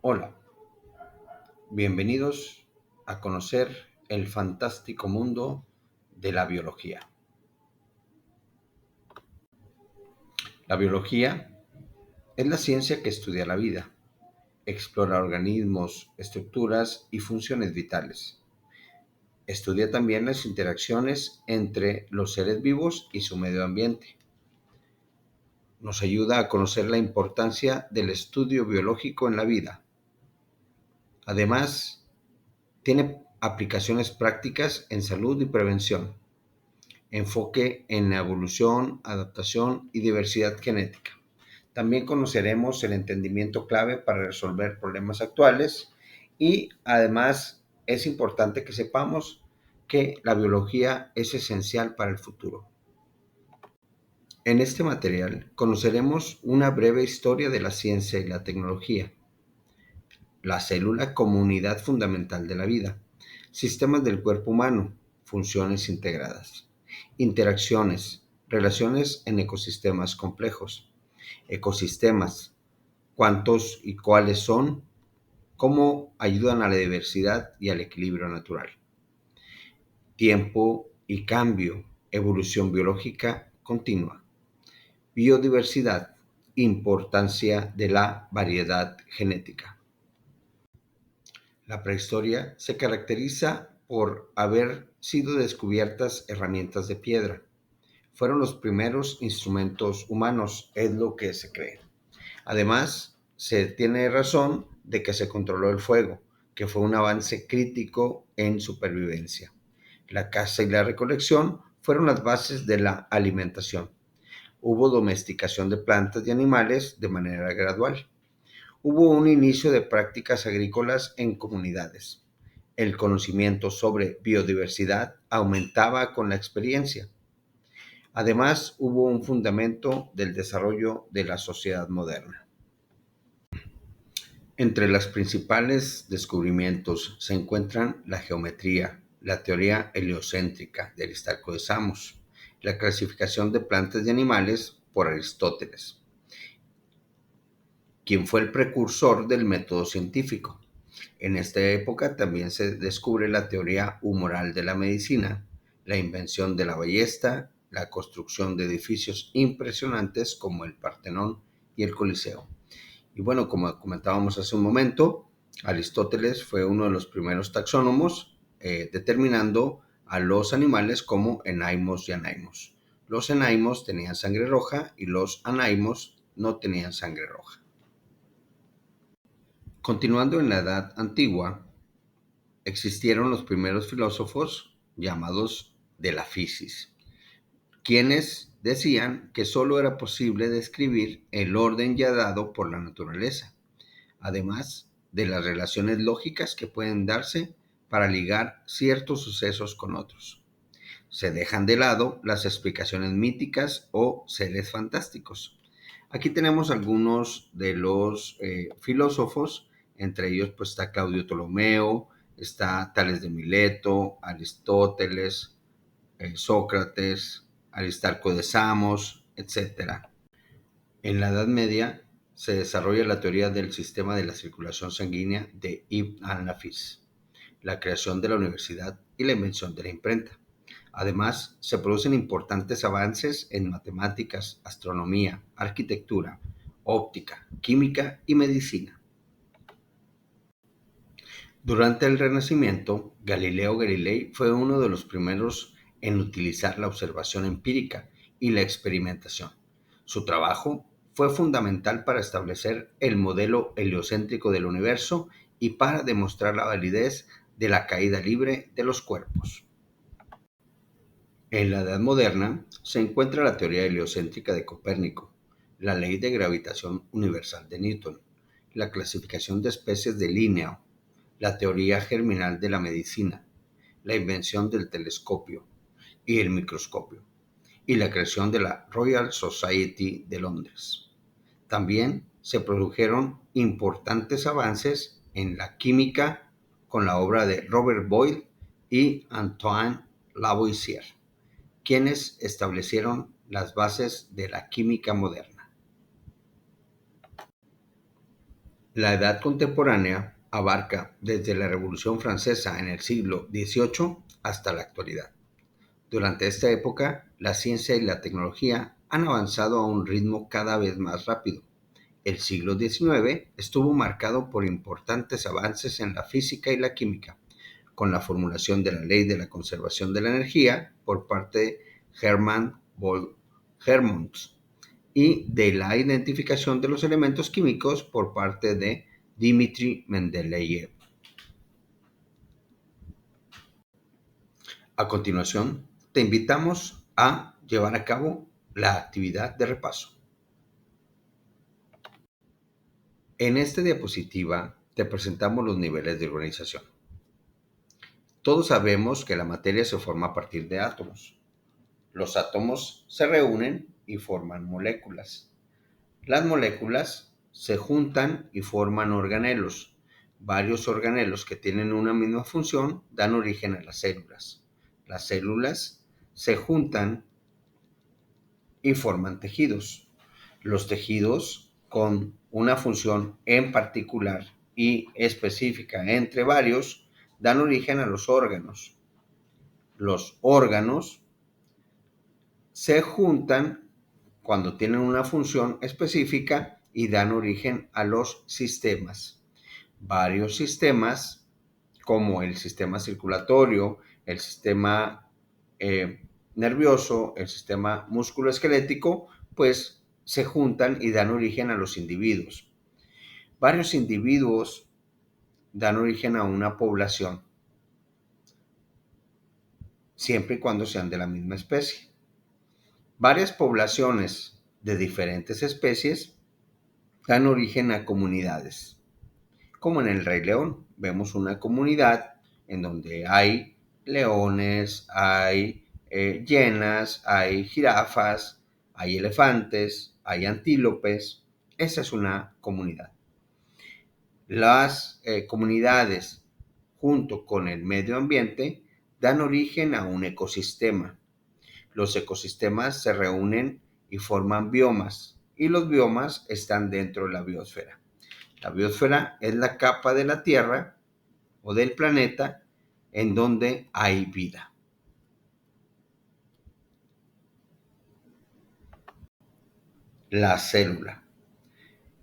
Hola, bienvenidos a conocer el fantástico mundo de la biología. La biología es la ciencia que estudia la vida, explora organismos, estructuras y funciones vitales. Estudia también las interacciones entre los seres vivos y su medio ambiente. Nos ayuda a conocer la importancia del estudio biológico en la vida. Además, tiene aplicaciones prácticas en salud y prevención. Enfoque en la evolución, adaptación y diversidad genética. También conoceremos el entendimiento clave para resolver problemas actuales y además es importante que sepamos que la biología es esencial para el futuro. En este material conoceremos una breve historia de la ciencia y la tecnología, la célula como unidad fundamental de la vida, sistemas del cuerpo humano, funciones integradas, interacciones, relaciones en ecosistemas complejos, ecosistemas, cuántos y cuáles son, cómo ayudan a la diversidad y al equilibrio natural, tiempo y cambio, evolución biológica continua, biodiversidad, importancia de la variedad genética. La prehistoria se caracteriza por haber sido descubiertas herramientas de piedra. Fueron los primeros instrumentos humanos, es lo que se cree. Además, se tiene razón de que se controló el fuego, que fue un avance crítico en supervivencia. La caza y la recolección fueron las bases de la alimentación. Hubo domesticación de plantas y animales de manera gradual. Hubo un inicio de prácticas agrícolas en comunidades. El conocimiento sobre biodiversidad aumentaba con la experiencia. Además, hubo un fundamento del desarrollo de la sociedad moderna. Entre los principales descubrimientos se encuentran la geometría, la teoría heliocéntrica de Aristarco de Samos, la clasificación de plantas y animales por Aristóteles, quien fue el precursor del método científico. En esta época también se descubre la teoría humoral de la medicina, la invención de la ballesta, la construcción de edificios impresionantes como el Partenón y el Coliseo. Y bueno, como comentábamos hace un momento, Aristóteles fue uno de los primeros taxónomos, determinando a los animales como enaimos y anaimos. Los enaimos tenían sangre roja y los anaimos no tenían sangre roja. Continuando en la Edad Antigua, existieron los primeros filósofos llamados de la Fisis, quienes decían que solo era posible describir el orden ya dado por la naturaleza, además de las relaciones lógicas que pueden darse para ligar ciertos sucesos con otros. Se dejan de lado las explicaciones míticas o seres fantásticos. Aquí tenemos algunos de los filósofos, entre ellos pues está Claudio Ptolomeo, está Tales de Mileto, Aristóteles, Sócrates, Aristarco de Samos, etc. En la Edad Media se desarrolla la teoría del sistema de la circulación sanguínea de Ibn al-Nafis, la creación de la universidad y la invención de la imprenta. Además, se producen importantes avances en matemáticas, astronomía, arquitectura, óptica, química y medicina. Durante el Renacimiento, Galileo Galilei fue uno de los primeros en utilizar la observación empírica y la experimentación. Su trabajo fue fundamental para establecer el modelo heliocéntrico del universo y para demostrar la validez de la caída libre de los cuerpos. En la Edad Moderna se encuentra la teoría heliocéntrica de Copérnico, la ley de gravitación universal de Newton, la clasificación de especies de Linneo, la teoría germinal de la medicina, la invención del telescopio y el microscopio, y la creación de la Royal Society de Londres. También se produjeron importantes avances en la química con la obra de Robert Boyle y Antoine Lavoisier, quienes establecieron las bases de la química moderna. La edad contemporánea abarca desde la Revolución Francesa en el siglo XVIII hasta la actualidad. Durante esta época, la ciencia y la tecnología han avanzado a un ritmo cada vez más rápido. El siglo XIX estuvo marcado por importantes avances en la física y la química, con la formulación de la Ley de la Conservación de la Energía por parte de Hermann von Helmholtz y de la identificación de los elementos químicos por parte de Dmitri Mendeleev. A continuación, te invitamos a llevar a cabo la actividad de repaso. En esta diapositiva te presentamos los niveles de organización. Todos sabemos que la materia se forma a partir de átomos. Los átomos se reúnen y forman moléculas. Las moléculas se juntan y forman organelos. Varios organelos que tienen una misma función dan origen a las células. Las células se juntan y forman tejidos. Los tejidos con una función en particular y específica entre varios dan origen a los órganos. Los órganos se juntan cuando tienen una función específica y dan origen a los sistemas. Varios sistemas, como el sistema circulatorio, el sistema nervioso, el sistema musculoesquelético, pues se juntan y dan origen a los individuos. Varios individuos dan origen a una población, siempre y cuando sean de la misma especie. Varias poblaciones de diferentes especies dan origen a comunidades. Como en el Rey León, vemos una comunidad en donde hay leones, hay hienas, hay jirafas, hay elefantes, hay antílopes. Esa es una comunidad. Las comunidades, junto con el medio ambiente, dan origen a un ecosistema. Los ecosistemas se reúnen y forman biomas, y los biomas están dentro de la biosfera. La biosfera es la capa de la Tierra o del planeta en donde hay vida. La célula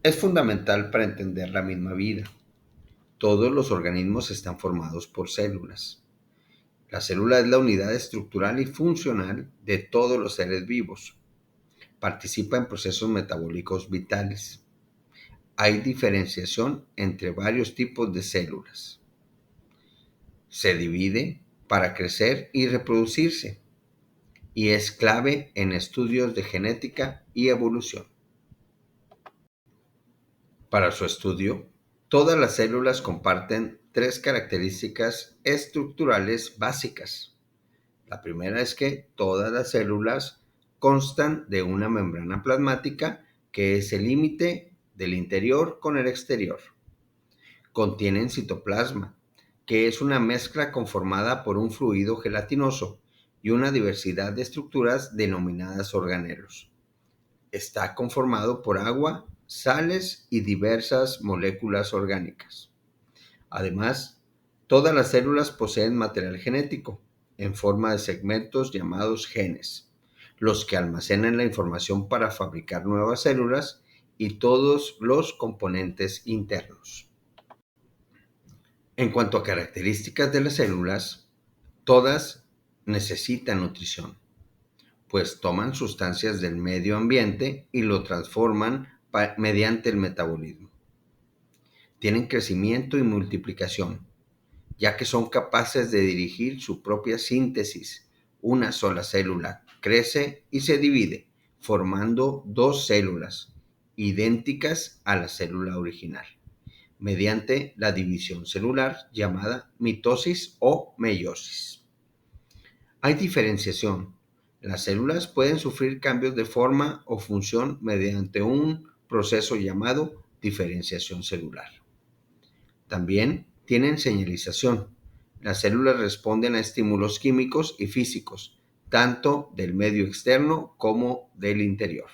es fundamental para entender la misma vida. Todos los organismos están formados por células. La célula es la unidad estructural y funcional de todos los seres vivos. Participa en procesos metabólicos vitales. Hay diferenciación entre varios tipos de células. Se divide para crecer y reproducirse y es clave en estudios de genética y evolución. Para su estudio, todas las células comparten tres características estructurales básicas. La primera es que todas las células constan de una membrana plasmática que es el límite del interior con el exterior. Contienen citoplasma, que es una mezcla conformada por un fluido gelatinoso y una diversidad de estructuras denominadas organelos. Está conformado por agua, sales y diversas moléculas orgánicas. Además, todas las células poseen material genético en forma de segmentos llamados genes, los que almacenan la información para fabricar nuevas células y todos los componentes internos. En cuanto a características de las células, todas necesitan nutrición, pues toman sustancias del medio ambiente y lo transforman mediante el metabolismo. Tienen crecimiento y multiplicación, ya que son capaces de dirigir su propia síntesis. Una sola célula crece y se divide, formando dos células idénticas a la célula original, mediante la división celular llamada mitosis o meiosis. Hay diferenciación. Las células pueden sufrir cambios de forma o función mediante un proceso llamado diferenciación celular. También tienen señalización. Las células responden a estímulos químicos y físicos, tanto del medio externo como del interior.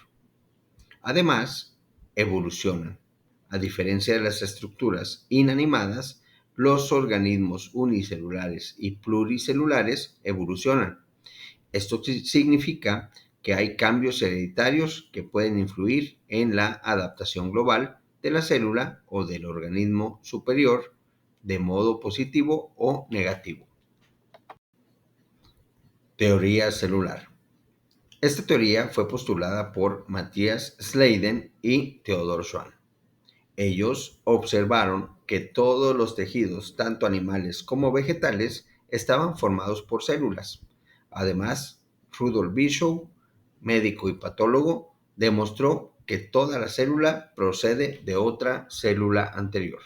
Además, evolucionan. A diferencia de las estructuras inanimadas, los organismos unicelulares y pluricelulares evolucionan. Esto significa que hay cambios hereditarios que pueden influir en la adaptación global de la célula o del organismo superior de modo positivo o negativo. Teoría celular. Esta teoría fue postulada por Matthias Schleiden y Theodor Schwann. Ellos observaron que todos los tejidos, tanto animales como vegetales, estaban formados por células. Además, Rudolf Virchow, médico y patólogo, demostró que toda la célula procede de otra célula anterior.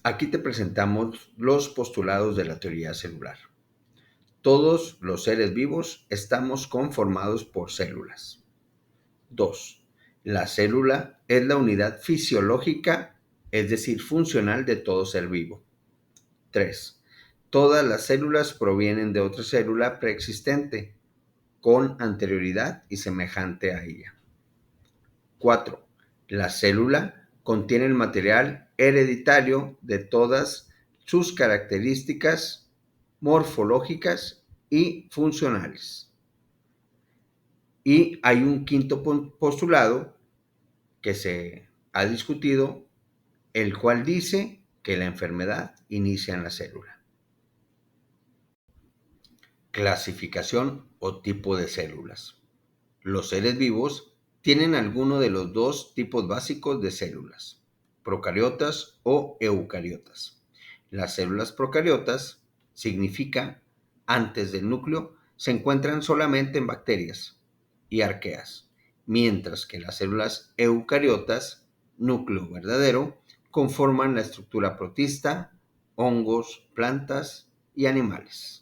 Aquí te presentamos los postulados de la teoría celular. Todos los seres vivos estamos conformados por células. 2. La célula es la unidad fisiológica, es decir, funcional de todo ser vivo. 3. Todas las células provienen de otra célula preexistente, con anterioridad y semejante a ella. 4. La célula contiene el material hereditario de todas sus características morfológicas y funcionales. Y hay un quinto postulado que se ha discutido, el cual dice que la enfermedad inicia en la célula. Clasificación o tipo de células. Los seres vivos tienen alguno de los dos tipos básicos de células, procariotas o eucariotas. Las células procariotas significa antes del núcleo, se encuentran solamente en bacterias y arqueas, mientras que las células eucariotas, núcleo verdadero, conforman la estructura protista, hongos, plantas y animales.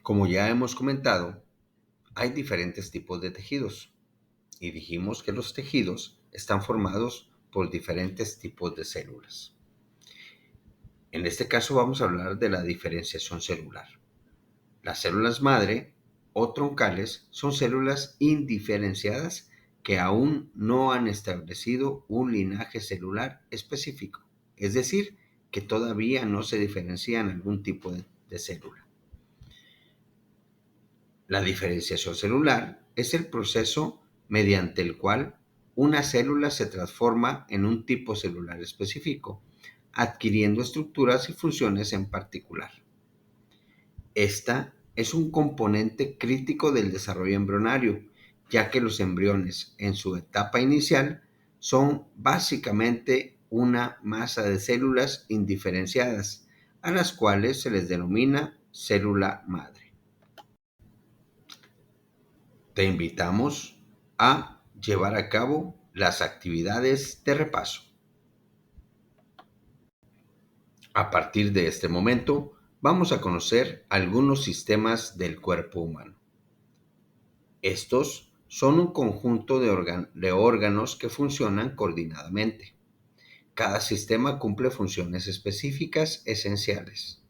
Como ya hemos comentado, hay diferentes tipos de tejidos y dijimos que los tejidos están formados por diferentes tipos de células. En este caso vamos a hablar de la diferenciación celular. Las células madre o troncales son células indiferenciadas que aún no han establecido un linaje celular específico, es decir, que todavía no se diferencian algún tipo de célula. La diferenciación celular es el proceso mediante el cual una célula se transforma en un tipo celular específico, adquiriendo estructuras y funciones en particular. Esta es un componente crítico del desarrollo embrionario, ya que los embriones en su etapa inicial son básicamente una masa de células indiferenciadas, a las cuales se les denomina célula madre. Te invitamos a llevar a cabo las actividades de repaso. A partir de este momento, vamos a conocer algunos sistemas del cuerpo humano. Estos son un conjunto de órganos que funcionan coordinadamente. Cada sistema cumple funciones específicas esenciales.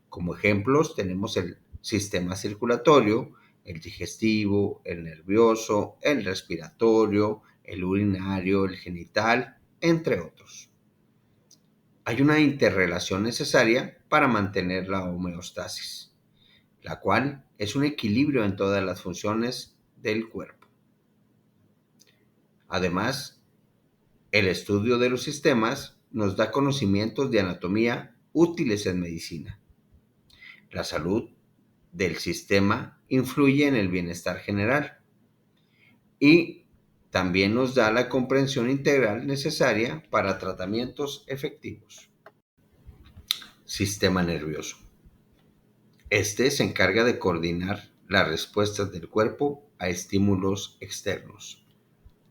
Como ejemplos tenemos el sistema circulatorio, el digestivo, el nervioso, el respiratorio, el urinario, el genital, entre otros. Hay una interrelación necesaria para mantener la homeostasis, la cual es un equilibrio en todas las funciones del cuerpo. Además, el estudio de los sistemas nos da conocimientos de anatomía útiles en medicina. La salud del sistema influye en el bienestar general y también nos da la comprensión integral necesaria para tratamientos efectivos. Sistema nervioso. Este se encarga de coordinar las respuestas del cuerpo a estímulos externos.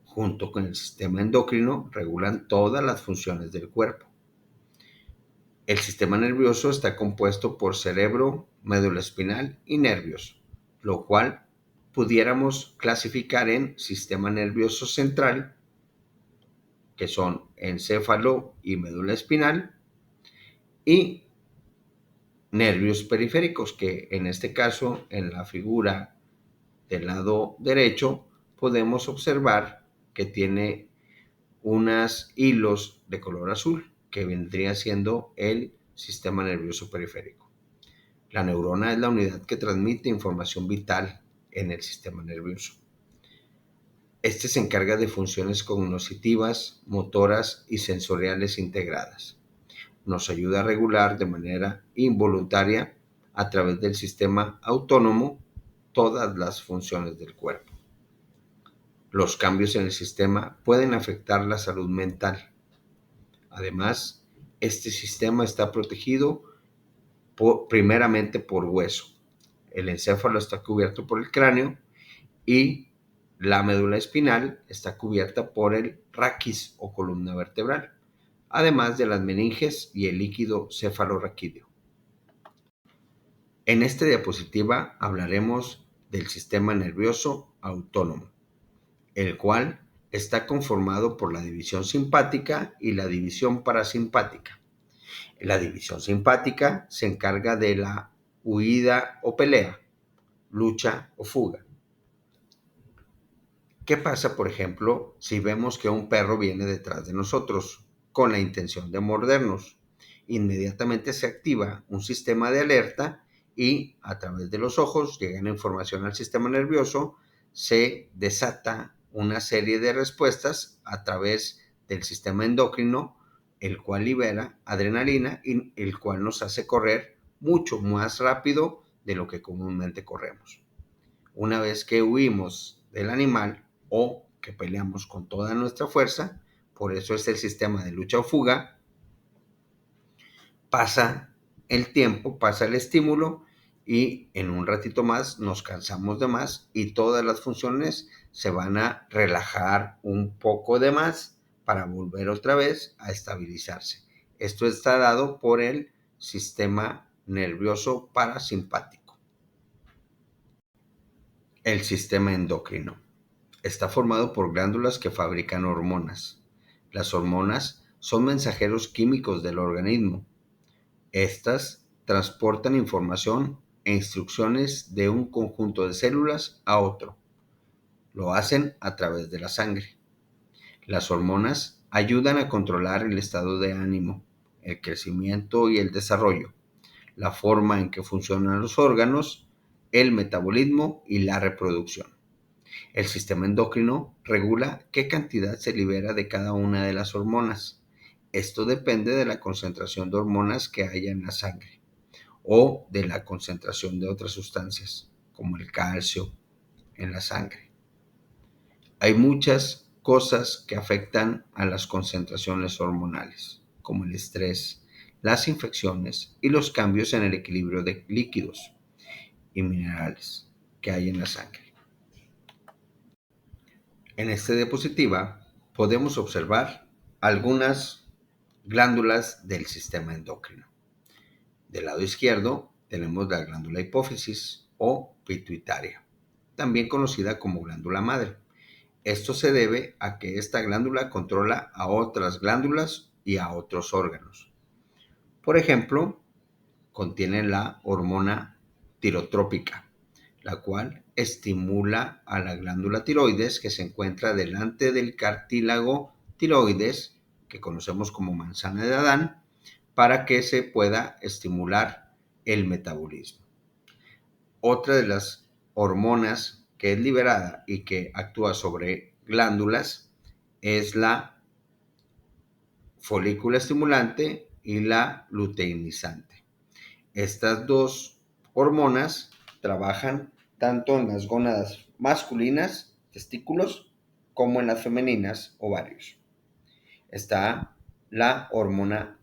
Junto con el sistema endocrino regulan todas las funciones del cuerpo. El sistema nervioso está compuesto por cerebro, médula espinal y nervios, lo cual pudiéramos clasificar en sistema nervioso central, que son encéfalo y médula espinal, y nervios periféricos, que en este caso, en la figura del lado derecho, podemos observar que tiene unos hilos de color azul, que vendría siendo el sistema nervioso periférico. La neurona es la unidad que transmite información vital en el sistema nervioso. Este se encarga de funciones cognitivas, motoras y sensoriales integradas. Nos ayuda a regular de manera involuntaria a través del sistema autónomo todas las funciones del cuerpo. Los cambios en el sistema pueden afectar la salud mental. Además, este sistema está protegido primeramente por hueso. El encéfalo está cubierto por el cráneo y la médula espinal está cubierta por el raquis o columna vertebral, además de las meninges y el líquido cefalorraquídeo. En esta diapositiva hablaremos del sistema nervioso autónomo, el cual está conformado por la división simpática y la división parasimpática. La división simpática se encarga de la huida o pelea, lucha o fuga. ¿Qué pasa, por ejemplo, si vemos que un perro viene detrás de nosotros con la intención de mordernos? Inmediatamente se activa un sistema de alerta y a través de los ojos llega la información al sistema nervioso, se desata una serie de respuestas a través del sistema endocrino, el cual libera adrenalina y el cual nos hace correr mucho más rápido de lo que comúnmente corremos. Una vez que huimos del animal o que peleamos con toda nuestra fuerza, por eso es el sistema de lucha o fuga, pasa el tiempo, pasa el estímulo y en un ratito más nos cansamos de más y todas las funciones se van a relajar un poco de más para volver otra vez a estabilizarse. Esto está dado por el sistema nervioso parasimpático. El sistema endocrino está formado por glándulas que fabrican hormonas. Las hormonas son mensajeros químicos del organismo. Estas transportan información e instrucciones de un conjunto de células a otro. Lo hacen a través de la sangre. Las hormonas ayudan a controlar el estado de ánimo, el crecimiento y el desarrollo, la forma en que funcionan los órganos, el metabolismo y la reproducción. El sistema endocrino regula qué cantidad se libera de cada una de las hormonas. Esto depende de la concentración de hormonas que haya en la sangre o de la concentración de otras sustancias, como el calcio en la sangre. Hay muchas cosas que afectan a las concentraciones hormonales, como el estrés, las infecciones y los cambios en el equilibrio de líquidos y minerales que hay en la sangre. En esta diapositiva podemos observar algunas glándulas del sistema endocrino. Del lado izquierdo tenemos la glándula hipófisis o pituitaria, también conocida como glándula madre. Esto se debe a que esta glándula controla a otras glándulas y a otros órganos. Por ejemplo, contiene la hormona tirotrópica, la cual estimula a la glándula tiroides que se encuentra delante del cartílago tiroides, que conocemos como manzana de Adán, para que se pueda estimular el metabolismo. Otra de las hormonas que es liberada y que actúa sobre glándulas es la folícula estimulante y la luteinizante. Estas dos hormonas trabajan tanto en las gónadas masculinas, testículos, como en las femeninas, ovarios. Está la hormona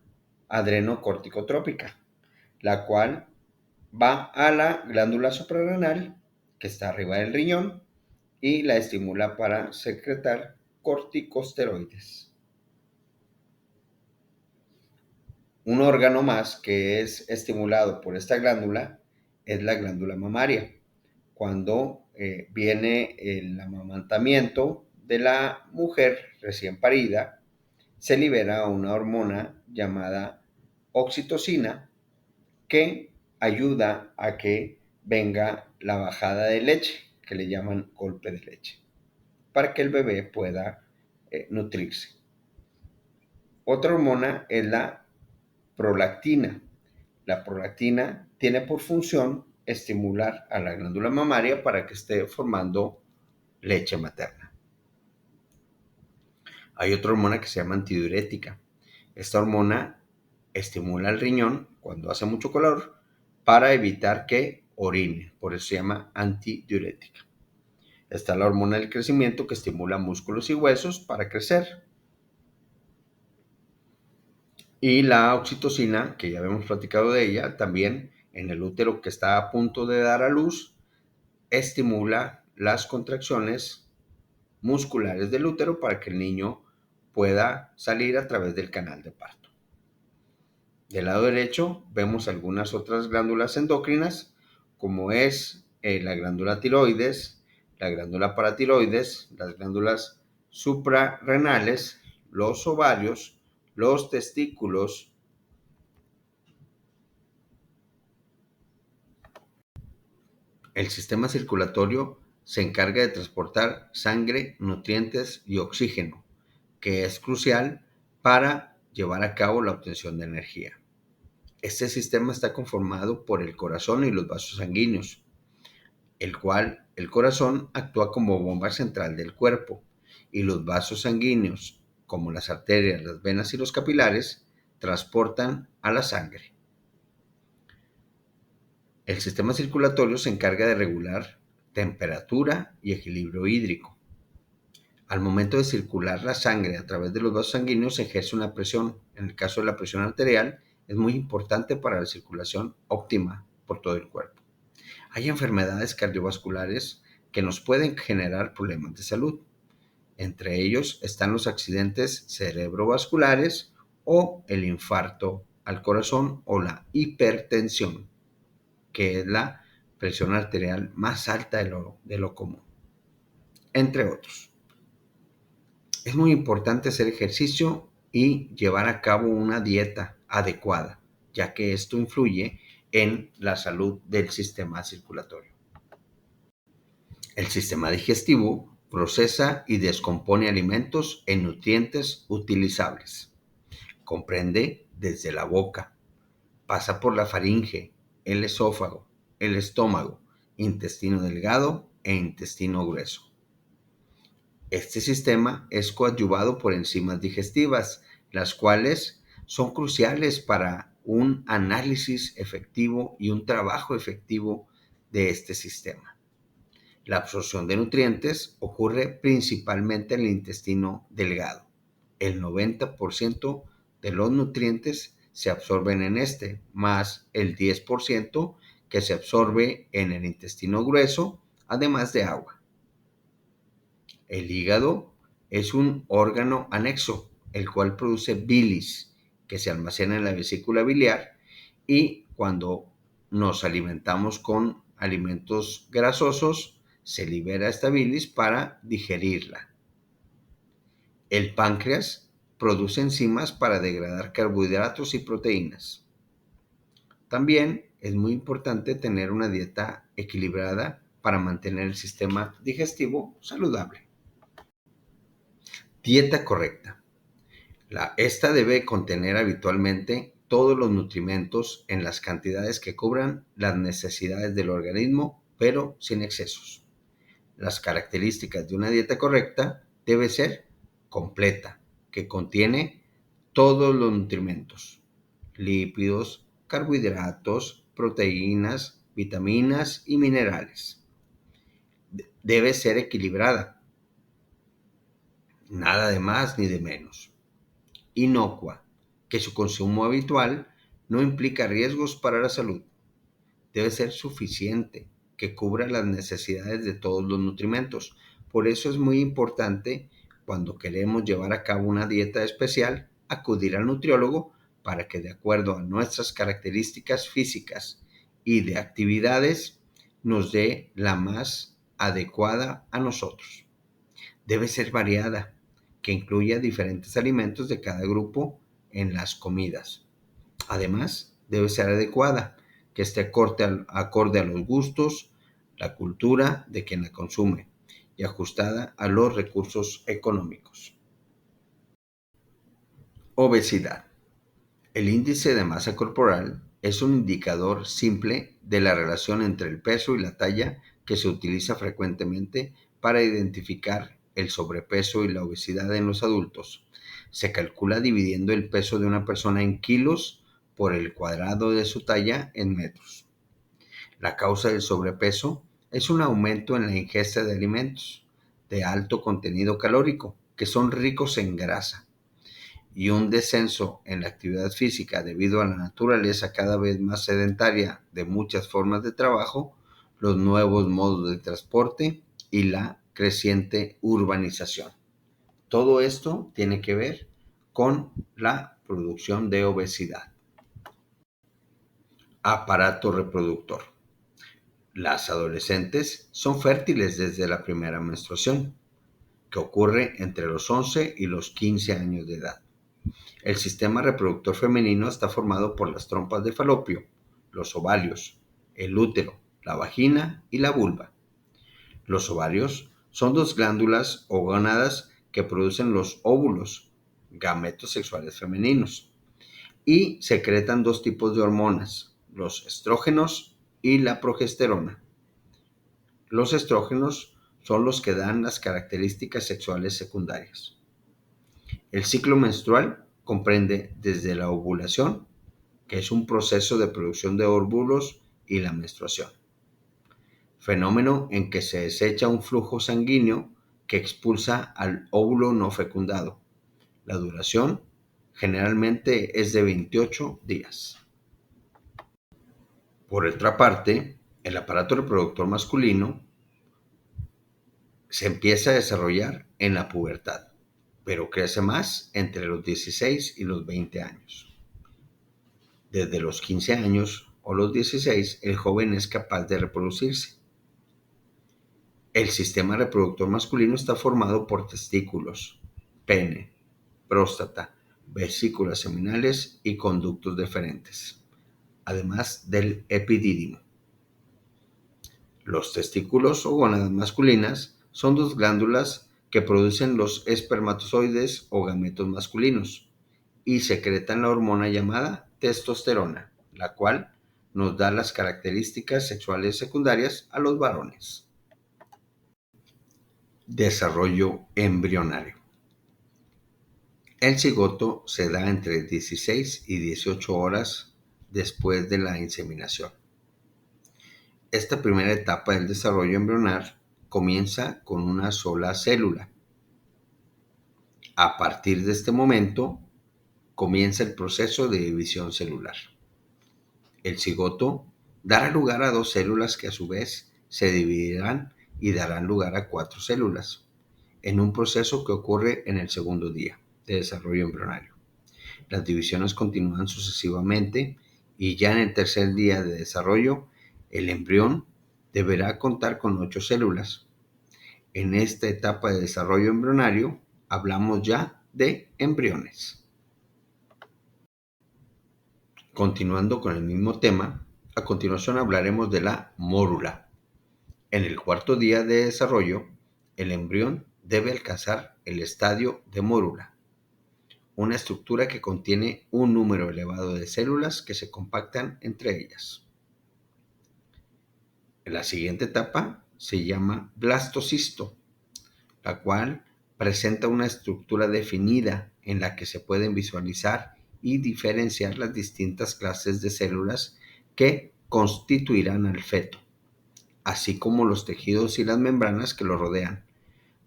adrenocorticotrópica, la cual va a la glándula suprarrenal, que está arriba del riñón, y la estimula para secretar corticosteroides. Un órgano más que es estimulado por esta glándula es la glándula mamaria. Cuando viene el amamantamiento de la mujer recién parida, se libera una hormona llamada oxitocina que ayuda a que venga la bajada de leche, que le llaman golpe de leche, para que el bebé pueda nutrirse. Otra hormona es la prolactina. La prolactina tiene por función estimular a la glándula mamaria para que esté formando leche materna. Hay otra hormona que se llama antidiurética. Esta hormona estimula el riñón cuando hace mucho calor para evitar que orine. Por eso se llama antidiurética. Está la hormona del crecimiento que estimula músculos y huesos para crecer. Y la oxitocina, que ya habíamos platicado de ella, también en el útero que está a punto de dar a luz, estimula las contracciones musculares del útero para que el niño pueda salir a través del canal de parto. Del lado derecho vemos algunas otras glándulas endocrinas, como es la glándula tiroides, la glándula paratiroides, las glándulas suprarrenales, los ovarios, los testículos. El sistema circulatorio se encarga de transportar sangre, nutrientes y oxígeno, que es crucial para llevar a cabo la obtención de energía. Este sistema está conformado por el corazón y los vasos sanguíneos, el cual el corazón actúa como bomba central del cuerpo y los vasos sanguíneos, como las arterias, las venas y los capilares, transportan a la sangre. El sistema circulatorio se encarga de regular temperatura y equilibrio hídrico. Al momento de circular la sangre a través de los vasos sanguíneos se ejerce una presión. En el caso de la presión arterial, es muy importante para la circulación óptima por todo el cuerpo. Hay enfermedades cardiovasculares que nos pueden generar problemas de salud. Entre ellos están los accidentes cerebrovasculares o el infarto al corazón o la hipertensión, que es la presión arterial más alta de lo común, entre otros. Es muy importante hacer ejercicio y llevar a cabo una dieta adecuada, ya que esto influye en la salud del sistema circulatorio. El sistema digestivo procesa y descompone alimentos en nutrientes utilizables. Comprende desde la boca, pasa por la faringe, el esófago, el estómago, intestino delgado e intestino grueso. Este sistema es coadyuvado por enzimas digestivas, las cuales son cruciales para un análisis efectivo y un trabajo efectivo de este sistema. La absorción de nutrientes ocurre principalmente en el intestino delgado. El 90% de los nutrientes se absorben en este, más el 10% que se absorbe en el intestino grueso, además de agua. El hígado es un órgano anexo, el cual produce bilis, que se almacena en la vesícula biliar, y cuando nos alimentamos con alimentos grasosos, se libera esta bilis para digerirla. El páncreas produce enzimas para degradar carbohidratos y proteínas. También es muy importante tener una dieta equilibrada para mantener el sistema digestivo saludable. Dieta correcta. Esta debe contener habitualmente todos los nutrimentos en las cantidades que cubran las necesidades del organismo, pero sin excesos. Las características de una dieta correcta debe ser completa, que contiene todos los nutrimentos, lípidos, carbohidratos, proteínas, vitaminas y minerales. Debe ser equilibrada, nada de más ni de menos. Inocua, que su consumo habitual no implica riesgos para la salud. Debe ser suficiente, que cubra las necesidades de todos los nutrimentos. Por eso es muy importante, cuando queremos llevar a cabo una dieta especial, acudir al nutriólogo para que, de acuerdo a nuestras características físicas y de actividades, nos dé la más adecuada a nosotros. Debe ser variada, que incluya diferentes alimentos de cada grupo en las comidas. Además, debe ser adecuada, que esté acorde a los gustos, la cultura de quien la consume y ajustada a los recursos económicos. Obesidad. El índice de masa corporal es un indicador simple de la relación entre el peso y la talla que se utiliza frecuentemente para identificar el sobrepeso y la obesidad en los adultos. Se calcula dividiendo el peso de una persona en kilos por el cuadrado de su talla en metros. La causa del sobrepeso es un aumento en la ingesta de alimentos de alto contenido calórico, que son ricos en grasa, y un descenso en la actividad física debido a la naturaleza cada vez más sedentaria de muchas formas de trabajo, los nuevos modos de transporte y la creciente urbanización. Todo esto tiene que ver con la producción de obesidad. Aparato reproductor. Las adolescentes son fértiles desde la primera menstruación, que ocurre entre los 11 y los 15 años de edad. El sistema reproductor femenino está formado por las trompas de falopio, los ovarios, el útero, la vagina y la vulva. Los ovarios son dos glándulas o gónadas que producen los óvulos, gametos sexuales femeninos, y secretan dos tipos de hormonas, los estrógenos y la progesterona. Los estrógenos son los que dan las características sexuales secundarias. El ciclo menstrual comprende desde la ovulación, que es un proceso de producción de óvulos, y la menstruación, fenómeno en que se desecha un flujo sanguíneo que expulsa al óvulo no fecundado. La duración generalmente es de 28 días. Por otra parte, el aparato reproductor masculino se empieza a desarrollar en la pubertad, pero crece más entre los 16 y los 20 años. Desde los 15 años o los 16, el joven es capaz de reproducirse. El sistema reproductor masculino está formado por testículos, pene, próstata, vesículas seminales y conductos deferentes, además del epidídimo. Los testículos o gónadas masculinas son dos glándulas que producen los espermatozoides o gametos masculinos y secretan la hormona llamada testosterona, la cual nos da las características sexuales secundarias a los varones. Desarrollo embrionario. El cigoto se da entre 16 y 18 horas después de la inseminación. Esta primera etapa del desarrollo embrionar comienza con una sola célula. A partir de este momento, comienza el proceso de división celular. El cigoto dará lugar a dos células que a su vez se dividirán y darán lugar a 4 células, en un proceso que ocurre en el segundo día de desarrollo embrionario. Las divisiones continúan sucesivamente y ya en el tercer día de desarrollo, el embrión deberá contar con 8 células. En esta etapa de desarrollo embrionario hablamos ya de embriones. Continuando con el mismo tema, a continuación hablaremos de la mórula. En el cuarto día de desarrollo, el embrión debe alcanzar el estadio de mórula, una estructura que contiene un número elevado de células que se compactan entre ellas. La siguiente etapa se llama blastocisto, la cual presenta una estructura definida en la que se pueden visualizar y diferenciar las distintas clases de células que constituirán al feto, así como los tejidos y las membranas que lo rodean.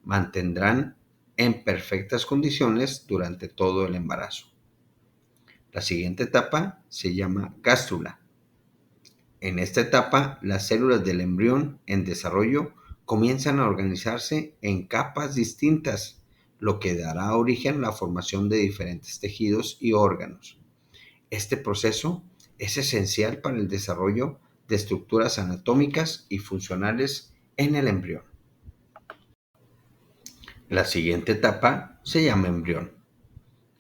Mantendrán en perfectas condiciones durante todo el embarazo. La siguiente etapa se llama gástrula. En esta etapa, las células del embrión en desarrollo comienzan a organizarse en capas distintas, lo que dará origen a la formación de diferentes tejidos y órganos. Este proceso es esencial para el desarrollo de estructuras anatómicas y funcionales en el embrión. La siguiente etapa se llama embrión.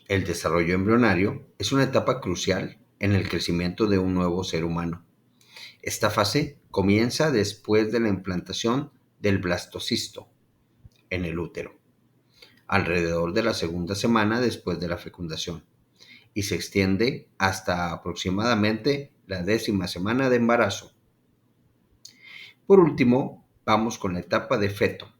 El desarrollo embrionario es una etapa crucial en el crecimiento de un nuevo ser humano. Esta fase comienza después de la implantación del blastocisto en el útero, alrededor de la segunda semana después de la fecundación, y se extiende hasta aproximadamente la 10ª semana de embarazo. Por último, vamos con la etapa de feto.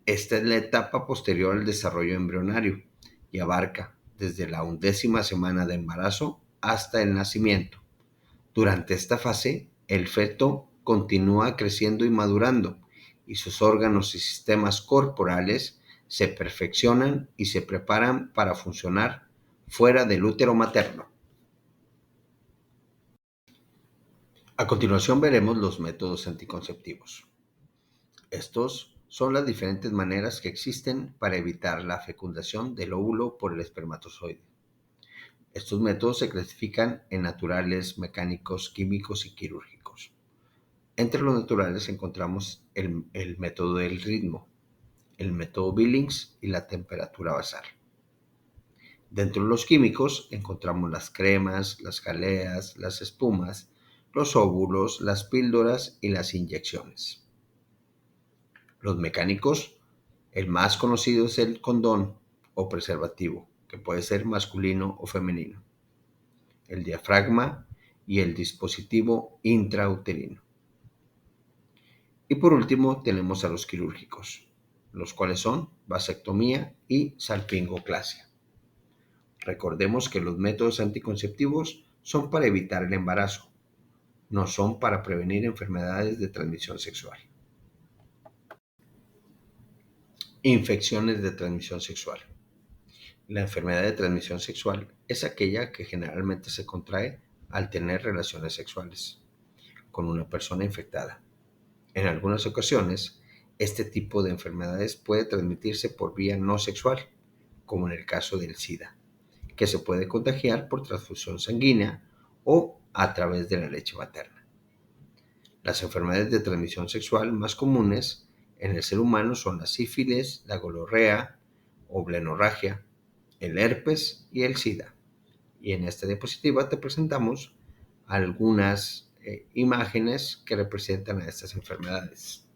Esta es la etapa posterior al desarrollo embrionario y abarca desde la 11ª semana de embarazo hasta el nacimiento. Durante esta fase, el feto continúa creciendo y madurando, y sus órganos y sistemas corporales se perfeccionan y se preparan para funcionar fuera del útero materno. A continuación veremos los métodos anticonceptivos. Estos son las diferentes maneras que existen para evitar la fecundación del óvulo por el espermatozoide. Estos métodos se clasifican en naturales, mecánicos, químicos y quirúrgicos. Entre los naturales encontramos el método del ritmo, el método Billings y la temperatura basal. Dentro de los químicos encontramos las cremas, las jaleas, las espumas, los óvulos, las píldoras y las inyecciones. Los mecánicos, el más conocido es el condón o preservativo, que puede ser masculino o femenino, el diafragma y el dispositivo intrauterino. Y por último tenemos a los quirúrgicos, los cuales son vasectomía y salpingoclasia. Recordemos que los métodos anticonceptivos son para evitar el embarazo, no son para prevenir enfermedades de transmisión sexual. Infecciones de transmisión sexual. La enfermedad de transmisión sexual es aquella que generalmente se contrae al tener relaciones sexuales con una persona infectada. En algunas ocasiones, este tipo de enfermedades puede transmitirse por vía no sexual, como en el caso del SIDA, que se puede contagiar por transfusión sanguínea o a través de la leche materna. Las enfermedades de transmisión sexual más comunes en el ser humano son la sífilis, la gonorrea o blenorragia, el herpes y el SIDA. Y en esta diapositiva te presentamos algunas imágenes que representan a estas enfermedades.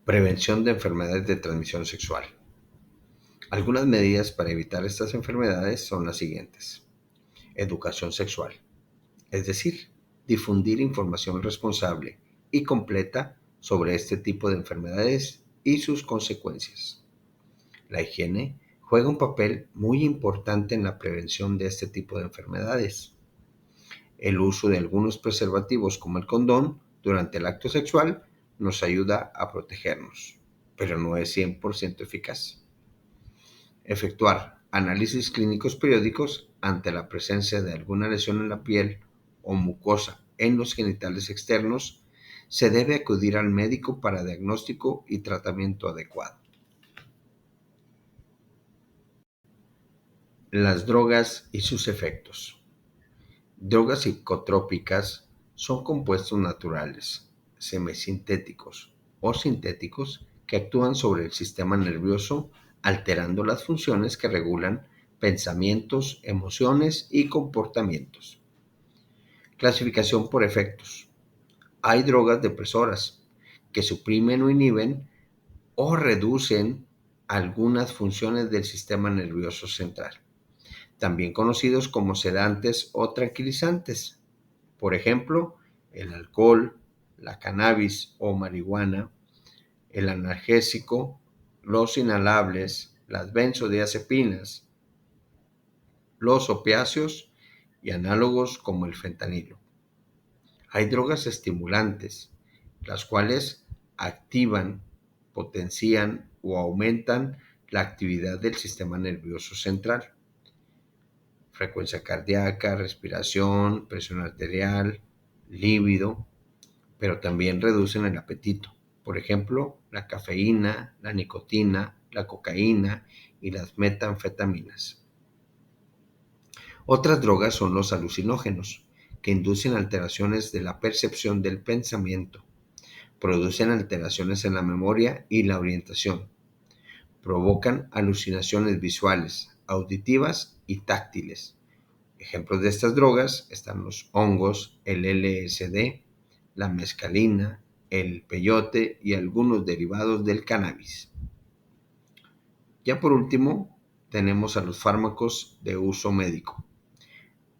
Prevención de enfermedades de transmisión sexual. Algunas medidas para evitar estas enfermedades son las siguientes. Educación sexual, es decir, difundir información responsable y completa sobre este tipo de enfermedades y sus consecuencias. La higiene juega un papel muy importante en la prevención de este tipo de enfermedades. El uso de algunos preservativos como el condón durante el acto sexual nos ayuda a protegernos, pero no es 100% eficaz. Efectuar análisis clínicos periódicos ante la presencia de alguna lesión en la piel o mucosa en los genitales externos. Se debe acudir al médico para diagnóstico y tratamiento adecuado. Las drogas y sus efectos. Drogas psicotrópicas son compuestos naturales, semisintéticos o sintéticos que actúan sobre el sistema nervioso, alterando las funciones que regulan pensamientos, emociones y comportamientos. Clasificación por efectos. Hay drogas depresoras que suprimen o inhiben o reducen algunas funciones del sistema nervioso central, también conocidos como sedantes o tranquilizantes. Por ejemplo, el alcohol, la cannabis o marihuana, el analgésico, los inhalables, las benzodiazepinas, los opiáceos y análogos como el fentanilo. Hay drogas estimulantes, las cuales activan, potencian o aumentan la actividad del sistema nervioso central. Frecuencia cardíaca, respiración, presión arterial, líbido, pero también reducen el apetito. Por ejemplo, la cafeína, la nicotina, la cocaína y las metanfetaminas. Otras drogas son los alucinógenos, que inducen alteraciones de la percepción del pensamiento, producen alteraciones en la memoria y la orientación, provocan alucinaciones visuales, auditivas y táctiles. Ejemplos de estas drogas están los hongos, el LSD, la mescalina, el peyote y algunos derivados del cannabis. Ya por último, tenemos a los fármacos de uso médico.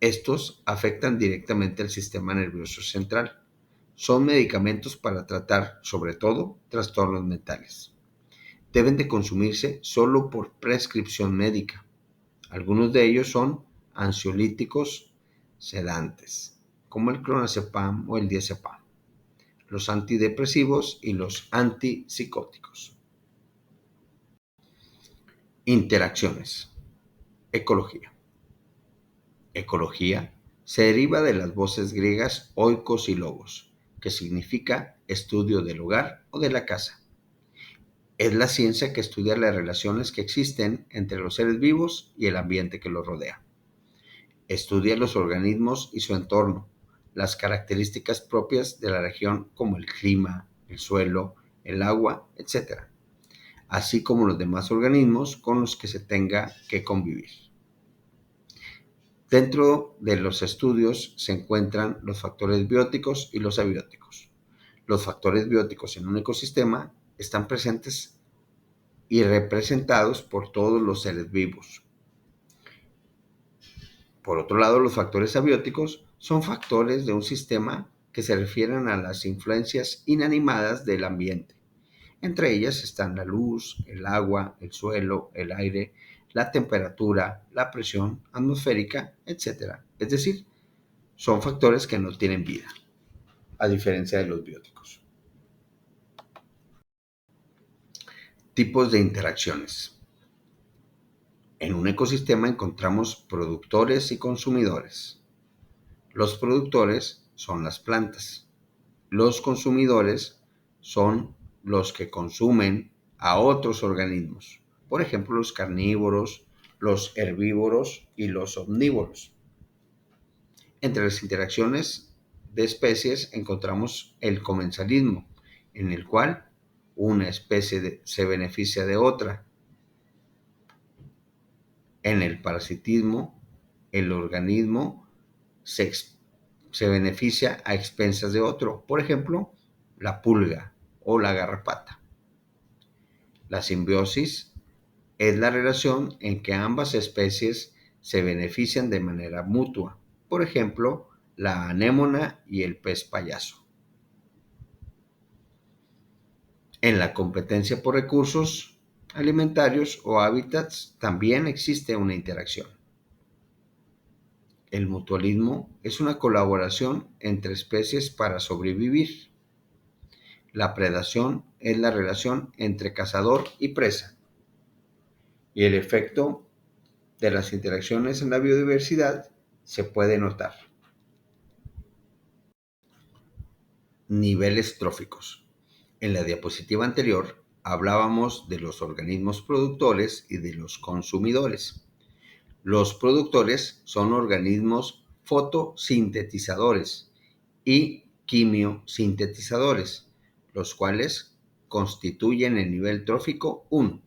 Estos afectan directamente al sistema nervioso central. Son medicamentos para tratar, sobre todo, trastornos mentales. Deben de consumirse solo por prescripción médica. Algunos de ellos son ansiolíticos sedantes, como el clonazepam o el diazepam, los antidepresivos y los antipsicóticos. Interacciones. Ecología. Ecología se deriva de las voces griegas oikos y logos, que significa estudio del hogar o de la casa. Es la ciencia que estudia las relaciones que existen entre los seres vivos y el ambiente que los rodea. Estudia los organismos y su entorno, las características propias de la región como el clima, el suelo, el agua, etc., así como los demás organismos con los que se tenga que convivir. Dentro de los estudios se encuentran los factores bióticos y los abióticos. Los factores bióticos en un ecosistema están presentes y representados por todos los seres vivos. Por otro lado, los factores abióticos son factores de un sistema que se refieren a las influencias inanimadas del ambiente. Entre ellas están la luz, el agua, el suelo, el aire, la temperatura, la presión atmosférica, etc. Es decir, son factores que no tienen vida, a diferencia de los bióticos. Tipos de interacciones. En un ecosistema encontramos productores y consumidores. Los productores son las plantas. Los consumidores son los que consumen a otros organismos. Por ejemplo, los carnívoros, los herbívoros y los omnívoros. Entre las interacciones de especies encontramos el comensalismo, en el cual una especie se beneficia de otra. En el parasitismo, el organismo se beneficia a expensas de otro. Por ejemplo, la pulga o la garrapata. La simbiosis es la relación en que ambas especies se benefician de manera mutua. Por ejemplo, la anémona y el pez payaso. En la competencia por recursos alimentarios o hábitats también existe una interacción. El mutualismo es una colaboración entre especies para sobrevivir. La predación es la relación entre cazador y presa. Y el efecto de las interacciones en la biodiversidad se puede notar. Niveles tróficos. En la diapositiva anterior hablábamos de los organismos productores y de los consumidores. Los productores son organismos fotosintetizadores y quimiosintetizadores, los cuales constituyen el nivel trófico 1,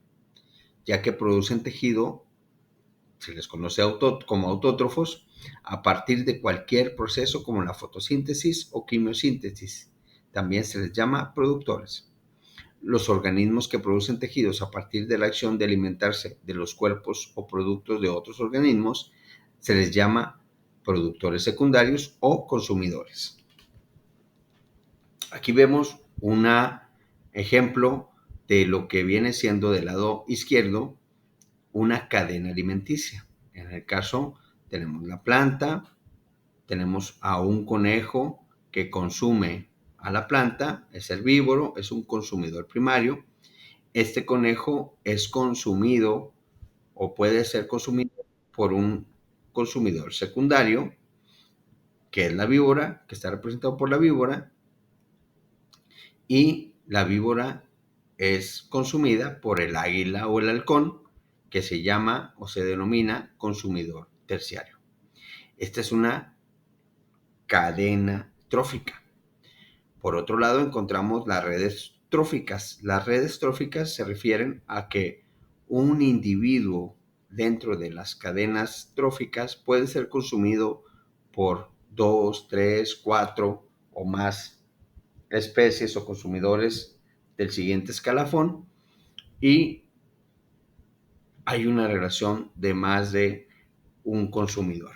ya que producen tejido, se les conoce como autótrofos, a partir de cualquier proceso como la fotosíntesis o quimiosíntesis. También se les llama productores. Los organismos que producen tejidos a partir de la acción de alimentarse de los cuerpos o productos de otros organismos se les llama productores secundarios o consumidores. Aquí vemos un ejemplo de lo que viene siendo del lado izquierdo una cadena alimenticia. En el caso tenemos la planta, tenemos a un conejo que consume a la planta, es herbívoro, es un consumidor primario. Este conejo es consumido o puede ser consumido por un consumidor secundario, que es la víbora, que está representado por la víbora, y la víbora es consumida por el águila o el halcón, que se llama o se denomina consumidor terciario. Esta es una cadena trófica. Por otro lado, encontramos las redes tróficas. Las redes tróficas se refieren a que un individuo dentro de las cadenas tróficas puede ser consumido por 2, 3, 4 o más especies o consumidores del siguiente escalafón, y hay una relación de más de un consumidor.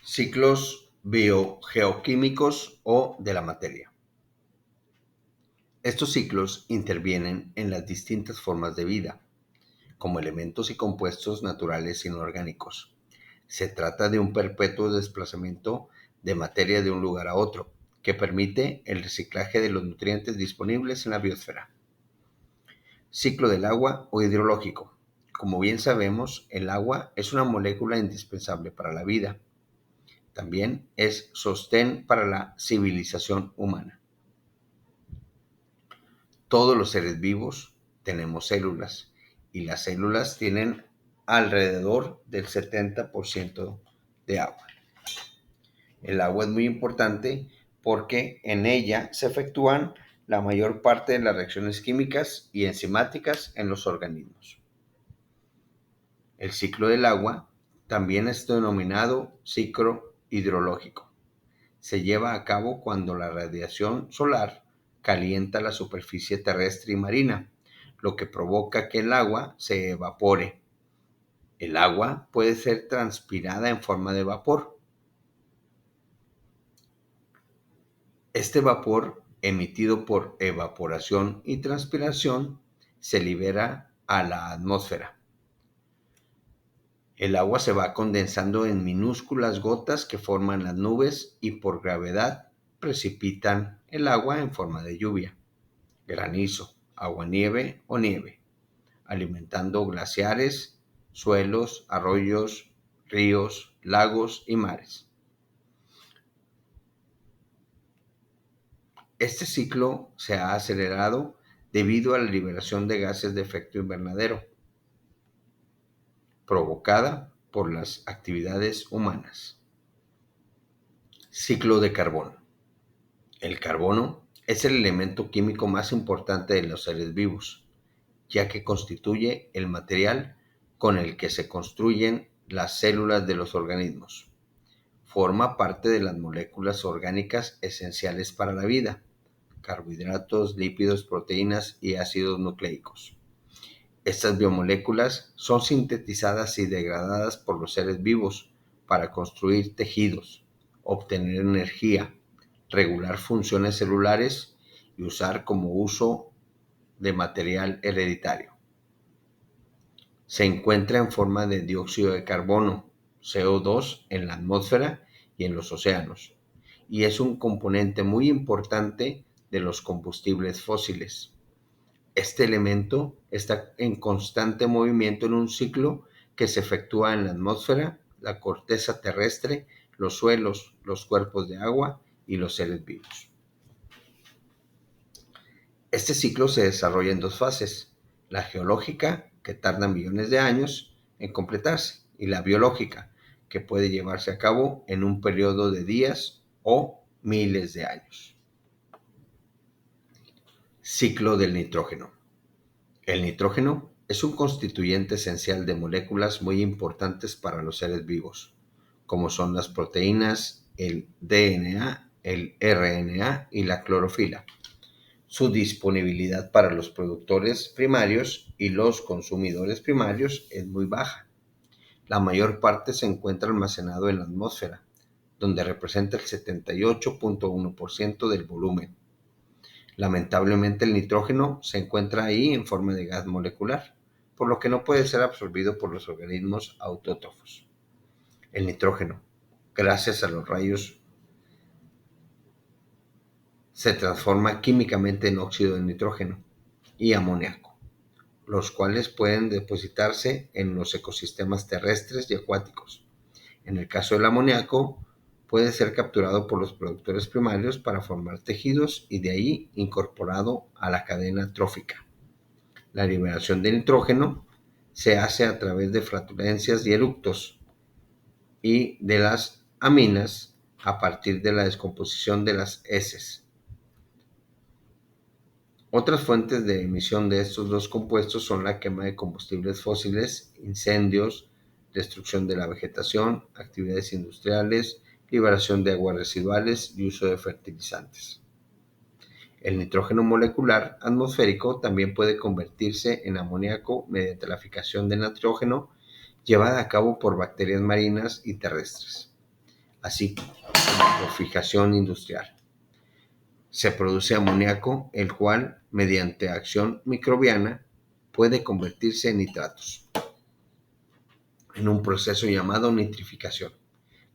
Ciclos biogeoquímicos o de la materia. Estos ciclos intervienen en las distintas formas de vida, como elementos y compuestos naturales inorgánicos. Se trata de un perpetuo desplazamiento de materia de un lugar a otro, que permite el reciclaje de los nutrientes disponibles en la biosfera. Ciclo del agua o hidrológico. Como bien sabemos, el agua es una molécula indispensable para la vida. También es sostén para la civilización humana. Todos los seres vivos tenemos células, y las células tienen alrededor del 70% de agua. El agua es muy importante porque en ella se efectúan la mayor parte de las reacciones químicas y enzimáticas en los organismos. El ciclo del agua también es denominado ciclo hidrológico. Se lleva a cabo cuando la radiación solar calienta la superficie terrestre y marina, lo que provoca que el agua se evapore. El agua puede ser transpirada en forma de vapor. Este vapor, emitido por evaporación y transpiración, se libera a la atmósfera. El agua se va condensando en minúsculas gotas que forman las nubes y por gravedad precipitan el agua en forma de lluvia, granizo, aguanieve o nieve, alimentando glaciares, suelos, arroyos, ríos, lagos y mares. Este ciclo se ha acelerado debido a la liberación de gases de efecto invernadero, provocada por las actividades humanas. Ciclo de carbono. El carbono es el elemento químico más importante de los seres vivos, ya que constituye el material con el que se construyen las células de los organismos. Forma parte de las moléculas orgánicas esenciales para la vida: carbohidratos, lípidos, proteínas y ácidos nucleicos. Estas biomoléculas son sintetizadas y degradadas por los seres vivos para construir tejidos, obtener energía, regular funciones celulares y usar como uso de material hereditario. Se encuentra en forma de dióxido de carbono, CO2, en la atmósfera y en los océanos, y es un componente muy importante de los combustibles fósiles. Este elemento está en constante movimiento en un ciclo que se efectúa en la atmósfera, la corteza terrestre, los suelos, los cuerpos de agua y los seres vivos. Este ciclo se desarrolla en dos fases: la geológica, que tarda millones de años en completarse, y la biológica, que puede llevarse a cabo en un periodo de días o miles de años. Ciclo del nitrógeno. El nitrógeno es un constituyente esencial de moléculas muy importantes para los seres vivos, como son las proteínas, el DNA, el RNA y la clorofila. Su disponibilidad para los productores primarios y los consumidores primarios es muy baja. La mayor parte se encuentra almacenado en la atmósfera, donde representa el 78.1% del volumen. Lamentablemente, el nitrógeno se encuentra ahí en forma de gas molecular, por lo que no puede ser absorbido por los organismos autótrofos. El nitrógeno, gracias a los rayos, se transforma químicamente en óxido de nitrógeno y amoníaco, los cuales pueden depositarse en los ecosistemas terrestres y acuáticos. En el caso del amoníaco, puede ser capturado por los productores primarios para formar tejidos y de ahí incorporado a la cadena trófica. La liberación de nitrógeno se hace a través de flatulencias y eructos y de las aminas a partir de la descomposición de las heces. Otras fuentes de emisión de estos dos compuestos son la quema de combustibles fósiles, incendios, destrucción de la vegetación, actividades industriales, liberación de aguas residuales y uso de fertilizantes. El nitrógeno molecular atmosférico también puede convertirse en amoníaco mediante la fijación de nitrógeno llevada a cabo por bacterias marinas y terrestres, así como por fijación industrial. Se produce amoníaco, el cual, mediante acción microbiana, puede convertirse en nitratos, en un proceso llamado nitrificación,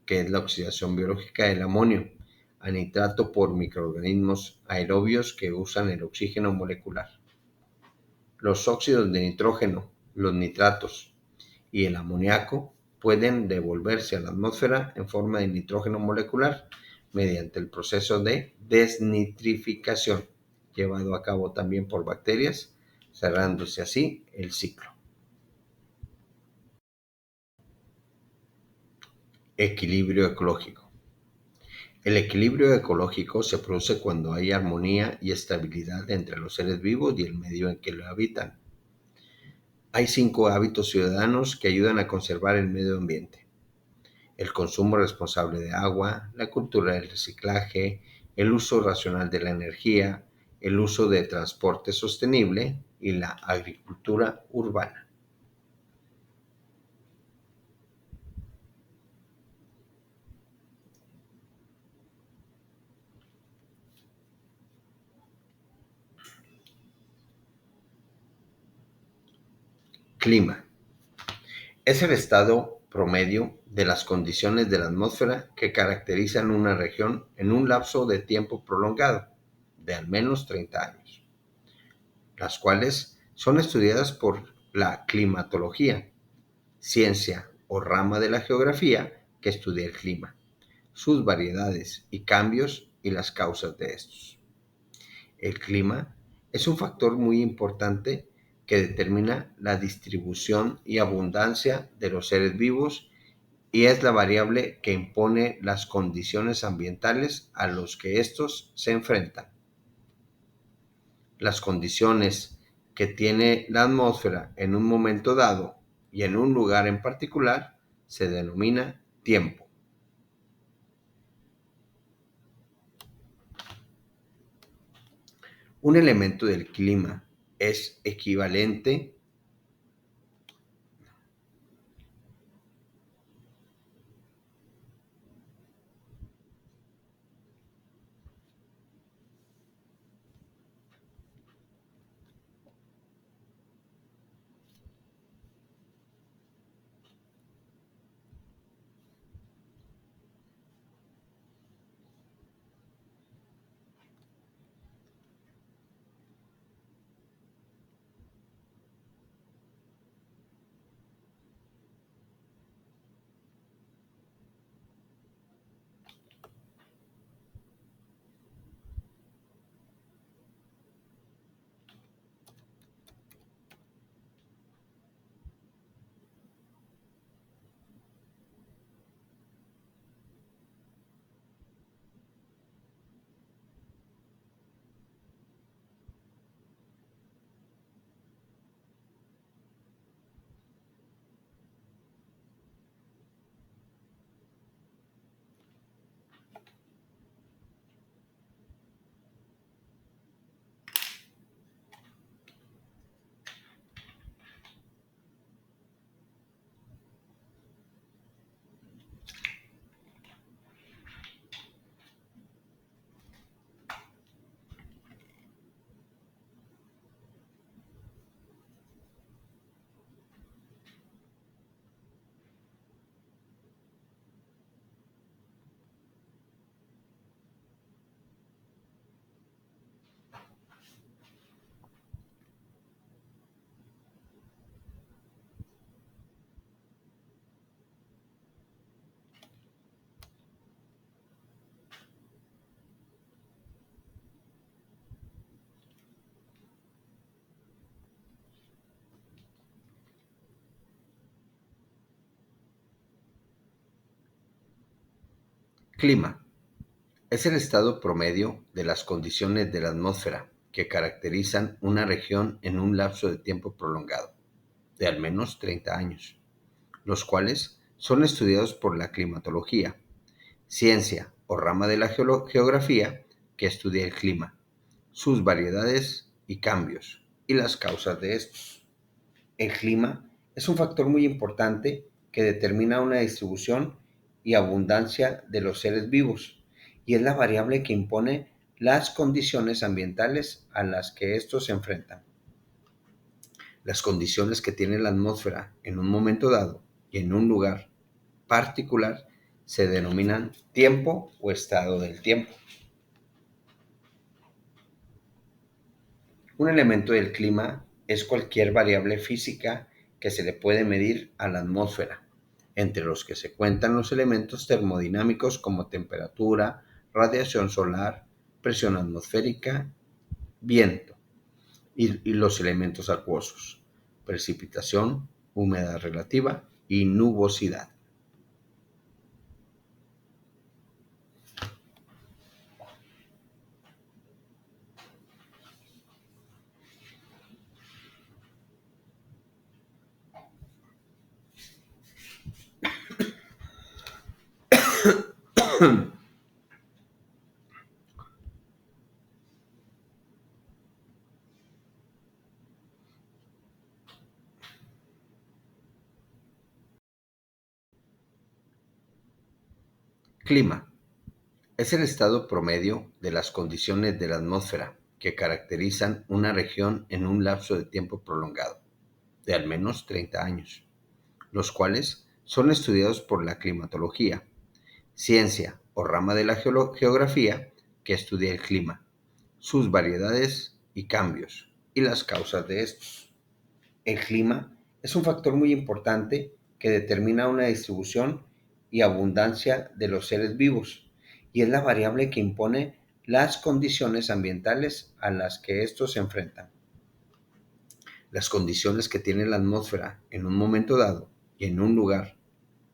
que es la oxidación biológica del amonio a nitrato por microorganismos aerobios que usan el oxígeno molecular. Los óxidos de nitrógeno, los nitratos y el amoníaco pueden devolverse a la atmósfera en forma de nitrógeno molecular mediante el proceso de desnitrificación, llevado a cabo también por bacterias, cerrándose así el ciclo. Equilibrio ecológico. El equilibrio ecológico se produce cuando hay armonía y estabilidad entre los seres vivos y el medio en que lo habitan. Hay 5 hábitos ciudadanos que ayudan a conservar el medio ambiente: el consumo responsable de agua, la cultura del reciclaje, el uso racional de la energía, el uso de transporte sostenible y la agricultura urbana. Clima. Es el estado promedio de las condiciones de la atmósfera que caracterizan una región en un lapso de tiempo prolongado, de al menos 30 años, las cuales son estudiadas por la climatología, ciencia o rama de la geografía que estudia el clima, sus variedades y cambios y las causas de estos. El clima es un factor muy importante que determina la distribución y abundancia de los seres vivos y es la variable que impone las condiciones ambientales a los que estos se enfrentan. Las condiciones que tiene la atmósfera en un momento dado y en un lugar en particular se denomina tiempo. Un elemento del clima es equivalente clima. Es el estado promedio de las condiciones de la atmósfera que caracterizan una región en un lapso de tiempo prolongado, de al menos 30 años, los cuales son estudiados por la climatología, ciencia o rama de la geografía que estudia el clima, sus variedades y cambios, y las causas de estos. El clima es un factor muy importante que determina una distribución y abundancia de los seres vivos, y es la variable que impone las condiciones ambientales a las que estos se enfrentan. Las condiciones que tiene la atmósfera en un momento dado y en un lugar particular se denominan tiempo o estado del tiempo. Un elemento del clima es cualquier variable física que se le puede medir a la atmósfera, entre los que se cuentan los elementos termodinámicos como temperatura, radiación solar, presión atmosférica, viento, y los elementos acuosos, precipitación, humedad relativa y nubosidad. Clima. Es el estado promedio de las condiciones de la atmósfera que caracterizan una región en un lapso de tiempo prolongado, de al menos 30 años, los cuales son estudiados por la climatología, ciencia o rama de la geografía que estudia el clima, sus variedades y cambios, y las causas de estos. El clima es un factor muy importante que determina una distribución y abundancia de los seres vivos, y es la variable que impone las condiciones ambientales a las que estos se enfrentan. Las condiciones que tiene la atmósfera en un momento dado y en un lugar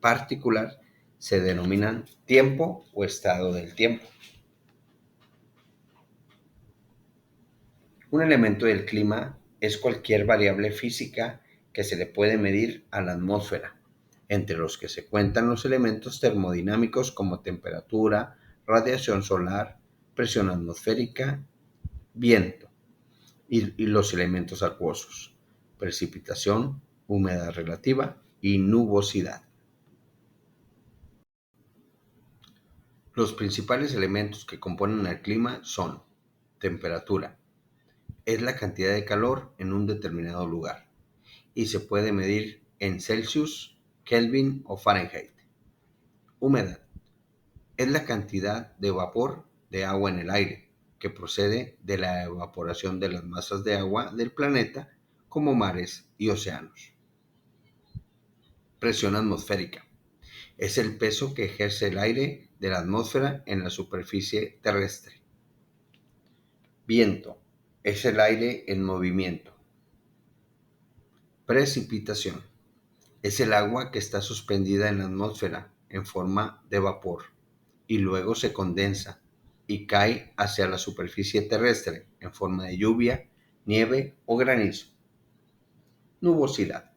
particular se denominan tiempo o estado del tiempo. Un elemento del clima es cualquier variable física que se le puede medir a la atmósfera, entre los que se cuentan los elementos termodinámicos como temperatura, radiación solar, presión atmosférica, viento, y los elementos acuosos, precipitación, humedad relativa y nubosidad. Los principales elementos que componen el clima son temperatura, es la cantidad de calor en un determinado lugar y se puede medir en Celsius, Kelvin o Fahrenheit. Humedad es la cantidad de vapor de agua en el aire que procede de la evaporación de las masas de agua del planeta como mares y océanos. Presión atmosférica es el peso que ejerce el aire de la atmósfera en la superficie terrestre. Viento es el aire en movimiento. Precipitación es el agua que está suspendida en la atmósfera en forma de vapor y luego se condensa y cae hacia la superficie terrestre en forma de lluvia, nieve o granizo. Nubosidad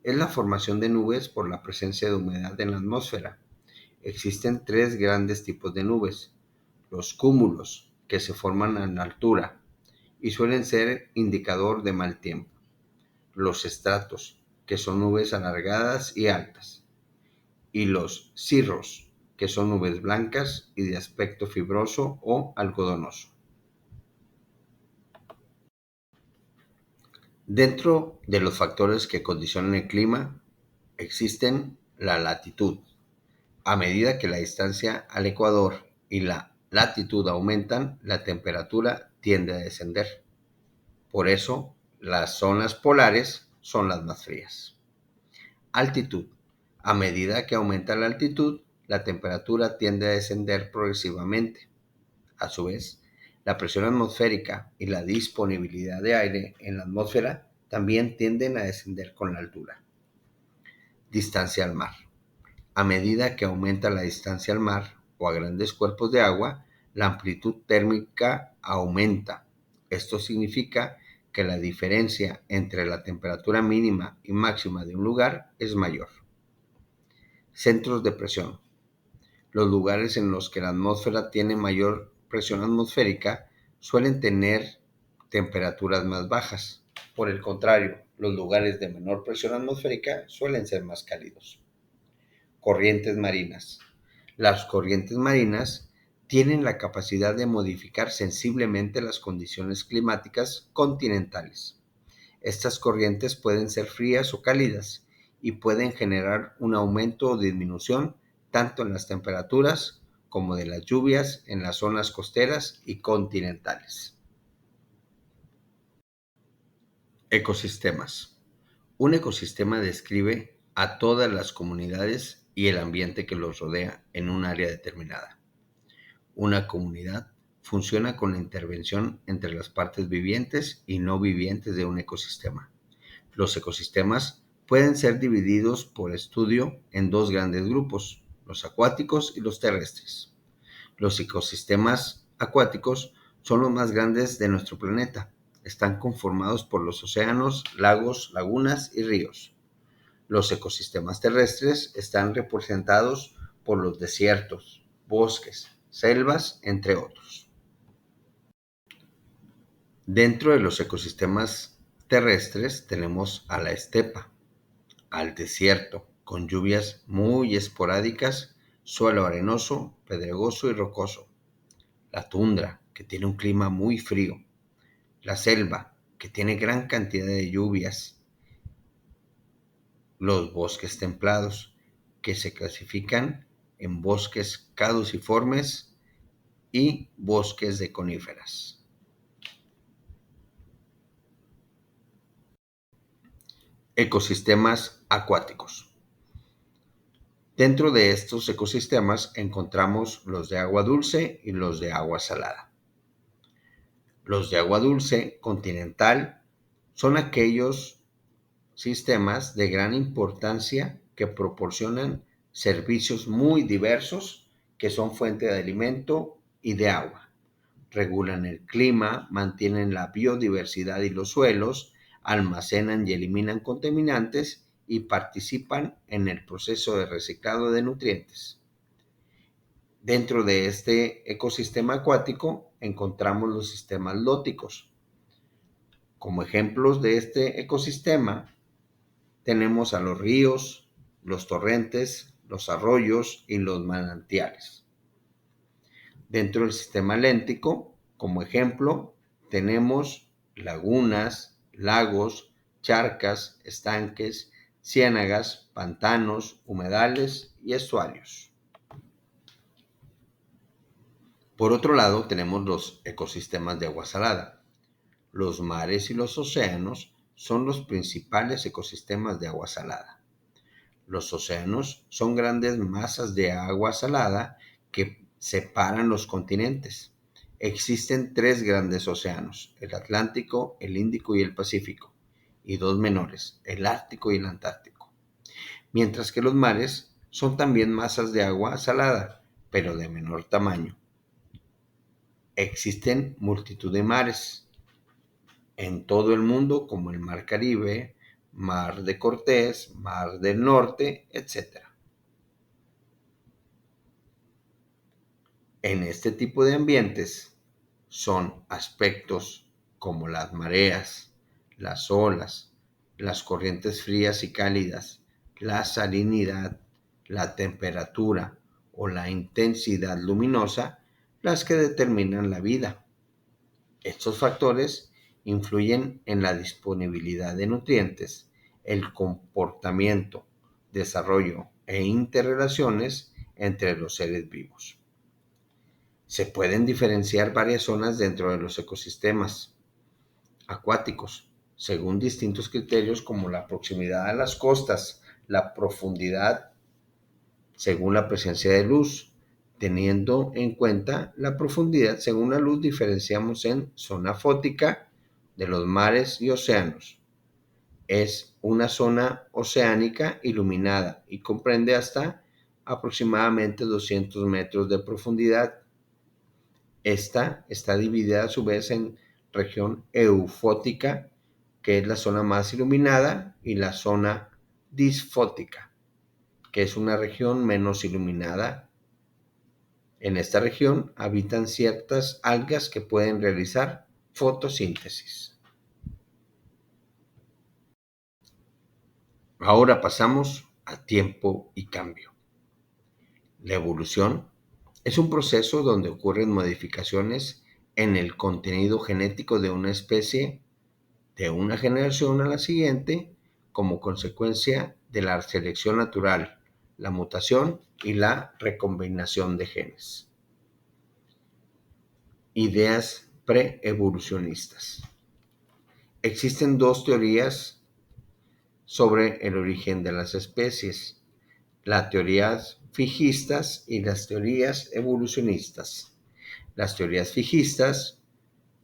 es la formación de nubes por la presencia de humedad en la atmósfera. Existen tres grandes tipos de nubes: los cúmulos, que se forman en altura y suelen ser indicador de mal tiempo; los estratos, que son nubes alargadas y altas; y los cirros, que son nubes blancas y de aspecto fibroso o algodonoso. Dentro de los factores que condicionan el clima existen la latitud. A medida que la distancia al ecuador y la latitud aumentan, la temperatura tiende a descender. Por eso, las zonas polares son las más frías. Altitud. A medida que aumenta la altitud, la temperatura tiende a descender progresivamente. A su vez, la presión atmosférica y la disponibilidad de aire en la atmósfera también tienden a descender con la altura. Distancia al mar. A medida que aumenta la distancia al mar o a grandes cuerpos de agua, la amplitud térmica aumenta. Esto significa que la diferencia entre la temperatura mínima y máxima de un lugar es mayor. Centros de presión. Los lugares en los que la atmósfera tiene mayor presión atmosférica suelen tener temperaturas más bajas. Por el contrario, los lugares de menor presión atmosférica suelen ser más cálidos. Corrientes marinas. Las corrientes marinas tienen la capacidad de modificar sensiblemente las condiciones climáticas continentales. Estas corrientes pueden ser frías o cálidas y pueden generar un aumento o disminución tanto en las temperaturas como de las lluvias en las zonas costeras y continentales. Ecosistemas. Un ecosistema describe a todas las comunidades y el ambiente que los rodea en un área determinada. Una comunidad funciona con la intervención entre las partes vivientes y no vivientes de un ecosistema. Los ecosistemas pueden ser divididos por estudio en dos grandes grupos, los acuáticos y los terrestres. Los ecosistemas acuáticos son los más grandes de nuestro planeta. Están conformados por los océanos, lagos, lagunas y ríos. Los ecosistemas terrestres están representados por los desiertos, bosques, selvas, entre otros. Dentro de los ecosistemas terrestres tenemos a la estepa, al desierto, con lluvias muy esporádicas, suelo arenoso, pedregoso y rocoso. La tundra, que tiene un clima muy frío. La selva, que tiene gran cantidad de lluvias. Los bosques templados, que se clasifican en bosques caduciformes y bosques de coníferas. Ecosistemas acuáticos. Dentro de estos ecosistemas encontramos los de agua dulce y los de agua salada. Los de agua dulce continental son aquellos sistemas de gran importancia que proporcionan servicios muy diversos que son fuente de alimento y de agua. Regulan el clima, mantienen la biodiversidad y los suelos, almacenan y eliminan contaminantes y participan en el proceso de reciclado de nutrientes. Dentro de este ecosistema acuático encontramos los sistemas lóticos. Como ejemplos de este ecosistema tenemos a los ríos, los torrentes, los arroyos y los manantiales. Dentro del sistema léntico, como ejemplo, tenemos lagunas, lagos, charcas, estanques, ciénagas, pantanos, humedales y estuarios. Por otro lado, tenemos los ecosistemas de agua salada. Los mares y los océanos son los principales ecosistemas de agua salada. Los océanos son grandes masas de agua salada que separan los continentes. Existen 3 grandes océanos, el Atlántico, el Índico y el Pacífico, y 2 menores, el Ártico y el Antártico. Mientras que los mares son también masas de agua salada, pero de menor tamaño. Existen multitud de mares en todo el mundo, como el Mar Caribe, Mar de Cortés, Mar del Norte, etc. En este tipo de ambientes son aspectos como las mareas, las olas, las corrientes frías y cálidas, la salinidad, la temperatura o la intensidad luminosa las que determinan la vida. Estos factores influyen en la disponibilidad de nutrientes, el comportamiento, desarrollo e interrelaciones entre los seres vivos. Se pueden diferenciar varias zonas dentro de los ecosistemas acuáticos, según distintos criterios como la proximidad a las costas, la profundidad, según la presencia de luz. Teniendo en cuenta la profundidad, según la luz, diferenciamos en zona fótica de los mares y océanos. Es una zona oceánica iluminada y comprende hasta aproximadamente 200 metros de profundidad. Esta está dividida a su vez en región eufótica, que es la zona más iluminada, y la zona disfótica, que es una región menos iluminada. En esta región habitan ciertas algas que pueden realizar fotosíntesis. Ahora pasamos a tiempo y cambio. La evolución es un proceso donde ocurren modificaciones en el contenido genético de una especie de una generación a la siguiente como consecuencia de la selección natural, la mutación y la recombinación de genes. Ideas preevolucionistas. Existen dos teorías sobre el origen de las especies: las teorías fijistas y las teorías evolucionistas. Las teorías fijistas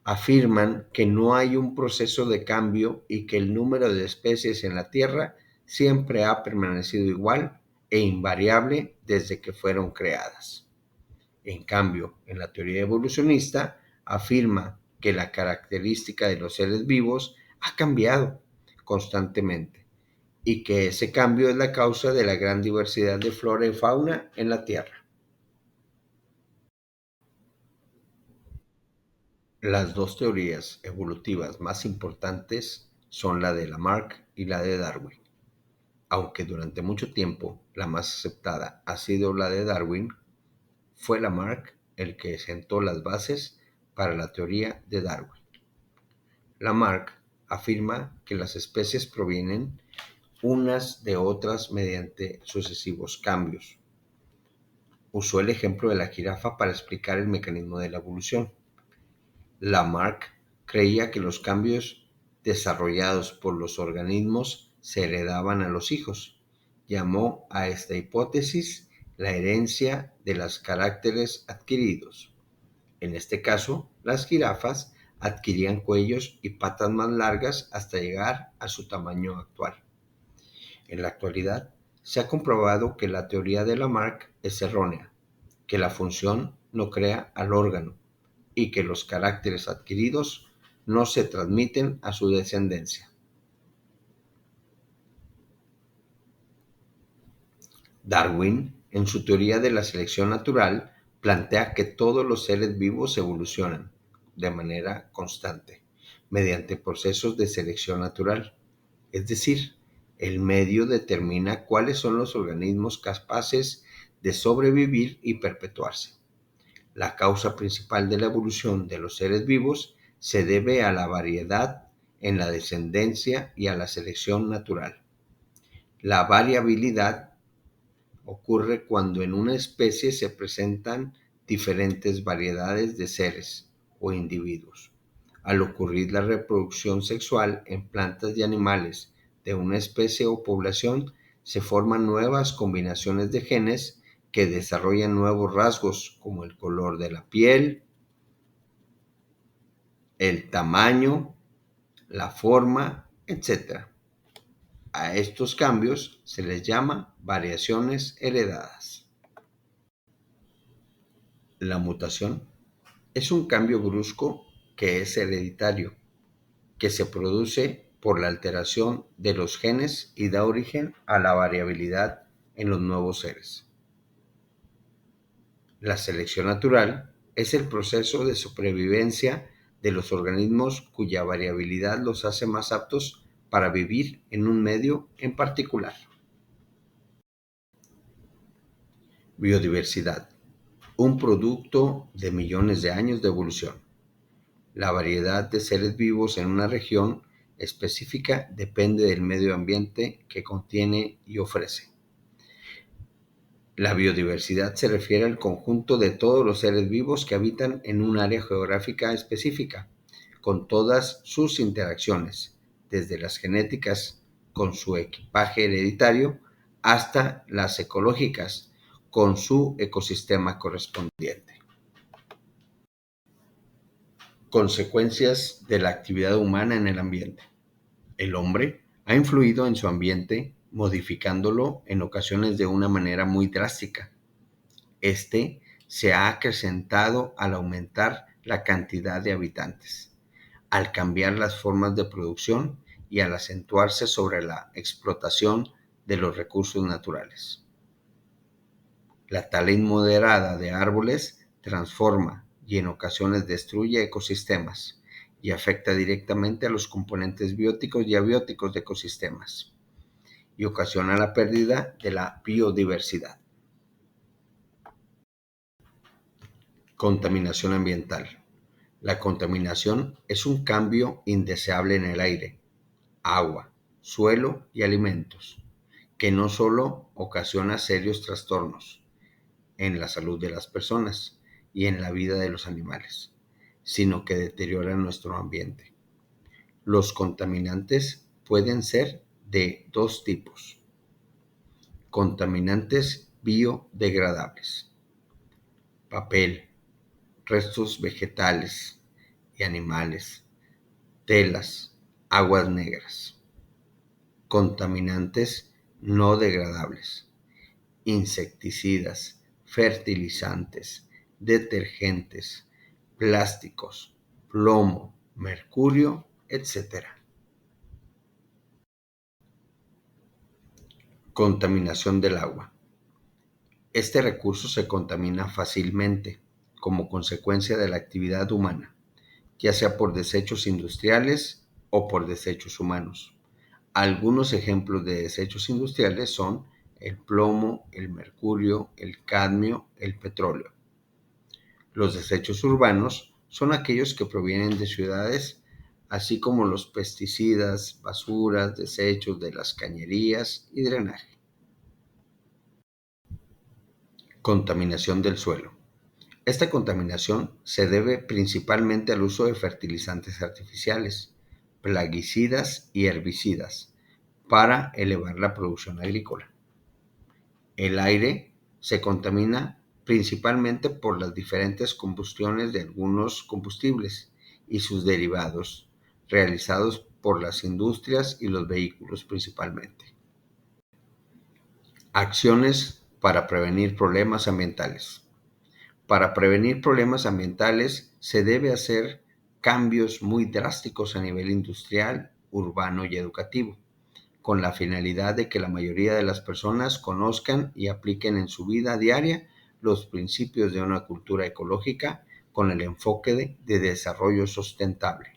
afirman que no hay un proceso de cambio y que el número de especies en la Tierra siempre ha permanecido igual e invariable desde que fueron creadas. En cambio, en la teoría evolucionista afirma que la característica de los seres vivos ha cambiado constantemente y que ese cambio es la causa de la gran diversidad de flora y fauna en la Tierra. Las dos teorías evolutivas más importantes son la de Lamarck y la de Darwin. Aunque durante mucho tiempo la más aceptada ha sido la de Darwin, fue Lamarck el que sentó las bases para la teoría de Darwin. Lamarck afirma que las especies provienen unas de otras mediante sucesivos cambios. Usó el ejemplo de la jirafa para explicar el mecanismo de la evolución. Lamarck creía que los cambios desarrollados por los organismos se heredaban a los hijos. Llamó a esta hipótesis la herencia de los caracteres adquiridos. En este caso, las jirafas adquirían cuellos y patas más largas hasta llegar a su tamaño actual. En la actualidad, se ha comprobado que la teoría de Lamarck es errónea, que la función no crea al órgano y que los caracteres adquiridos no se transmiten a su descendencia. Darwin, en su teoría de la selección natural, plantea que todos los seres vivos evolucionan de manera constante mediante procesos de selección natural. Es decir, el medio determina cuáles son los organismos capaces de sobrevivir y perpetuarse. La causa principal de la evolución de los seres vivos se debe a la variedad en la descendencia y a la selección natural. La variabilidad ocurre cuando en una especie se presentan diferentes variedades de seres o individuos. Al ocurrir la reproducción sexual en plantas y animales de una especie o población, se forman nuevas combinaciones de genes que desarrollan nuevos rasgos como el color de la piel, el tamaño, la forma, etc. A estos cambios se les llama variaciones heredadas. La mutación es un cambio brusco que es hereditario, que se produce por la alteración de los genes y da origen a la variabilidad en los nuevos seres. La selección natural es el proceso de supervivencia de los organismos cuya variabilidad los hace más aptos para vivir en un medio en particular. Biodiversidad, un producto de millones de años de evolución. La variedad de seres vivos en una región específica depende del medio ambiente que contiene y ofrece. La biodiversidad se refiere al conjunto de todos los seres vivos que habitan en un área geográfica específica, con todas sus interacciones, desde las genéticas con su equipaje hereditario hasta las ecológicas con su ecosistema correspondiente. Consecuencias de la actividad humana en el ambiente. El hombre ha influido en su ambiente, modificándolo en ocasiones de una manera muy drástica. Este se ha acrecentado al aumentar la cantidad de habitantes. al cambiar las formas de producción y al acentuarse sobre la explotación de los recursos naturales. La tala inmoderada de árboles transforma y en ocasiones destruye ecosistemas y afecta directamente a los componentes bióticos y abióticos de ecosistemas y ocasiona la pérdida de la biodiversidad. Contaminación ambiental. La contaminación es un cambio indeseable en el aire, agua, suelo y alimentos, que no solo ocasiona serios trastornos en la salud de las personas y en la vida de los animales, sino que deteriora nuestro ambiente. Los contaminantes pueden ser de dos tipos: contaminantes biodegradables, papel, restos vegetales y animales, telas, aguas negras; contaminantes no degradables, insecticidas, fertilizantes, detergentes, plásticos, plomo, mercurio, etc. Contaminación del agua. Este recurso se contamina fácilmente como consecuencia de la actividad humana, ya sea por desechos industriales o por desechos humanos. Algunos ejemplos de desechos industriales son el plomo, el mercurio, el cadmio, el petróleo. Los desechos urbanos son aquellos que provienen de ciudades, así como los pesticidas, basuras, desechos de las cañerías y drenaje. Contaminación del suelo. Esta contaminación se debe principalmente al uso de fertilizantes artificiales, plaguicidas y herbicidas para elevar la producción agrícola. El aire se contamina principalmente por las diferentes combustiones de algunos combustibles y sus derivados, realizados por las industrias y los vehículos principalmente. Acciones para prevenir problemas ambientales. Para prevenir problemas ambientales se debe hacer cambios muy drásticos a nivel industrial, urbano y educativo, con la finalidad de que la mayoría de las personas conozcan y apliquen en su vida diaria los principios de una cultura ecológica con el enfoque de desarrollo sustentable.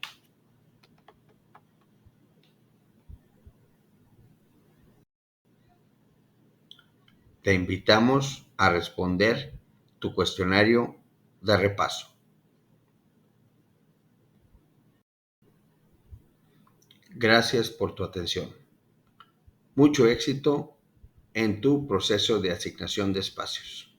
Te invitamos a responder tu cuestionario de repaso. Gracias por tu atención. Mucho éxito en tu proceso de asignación de espacios.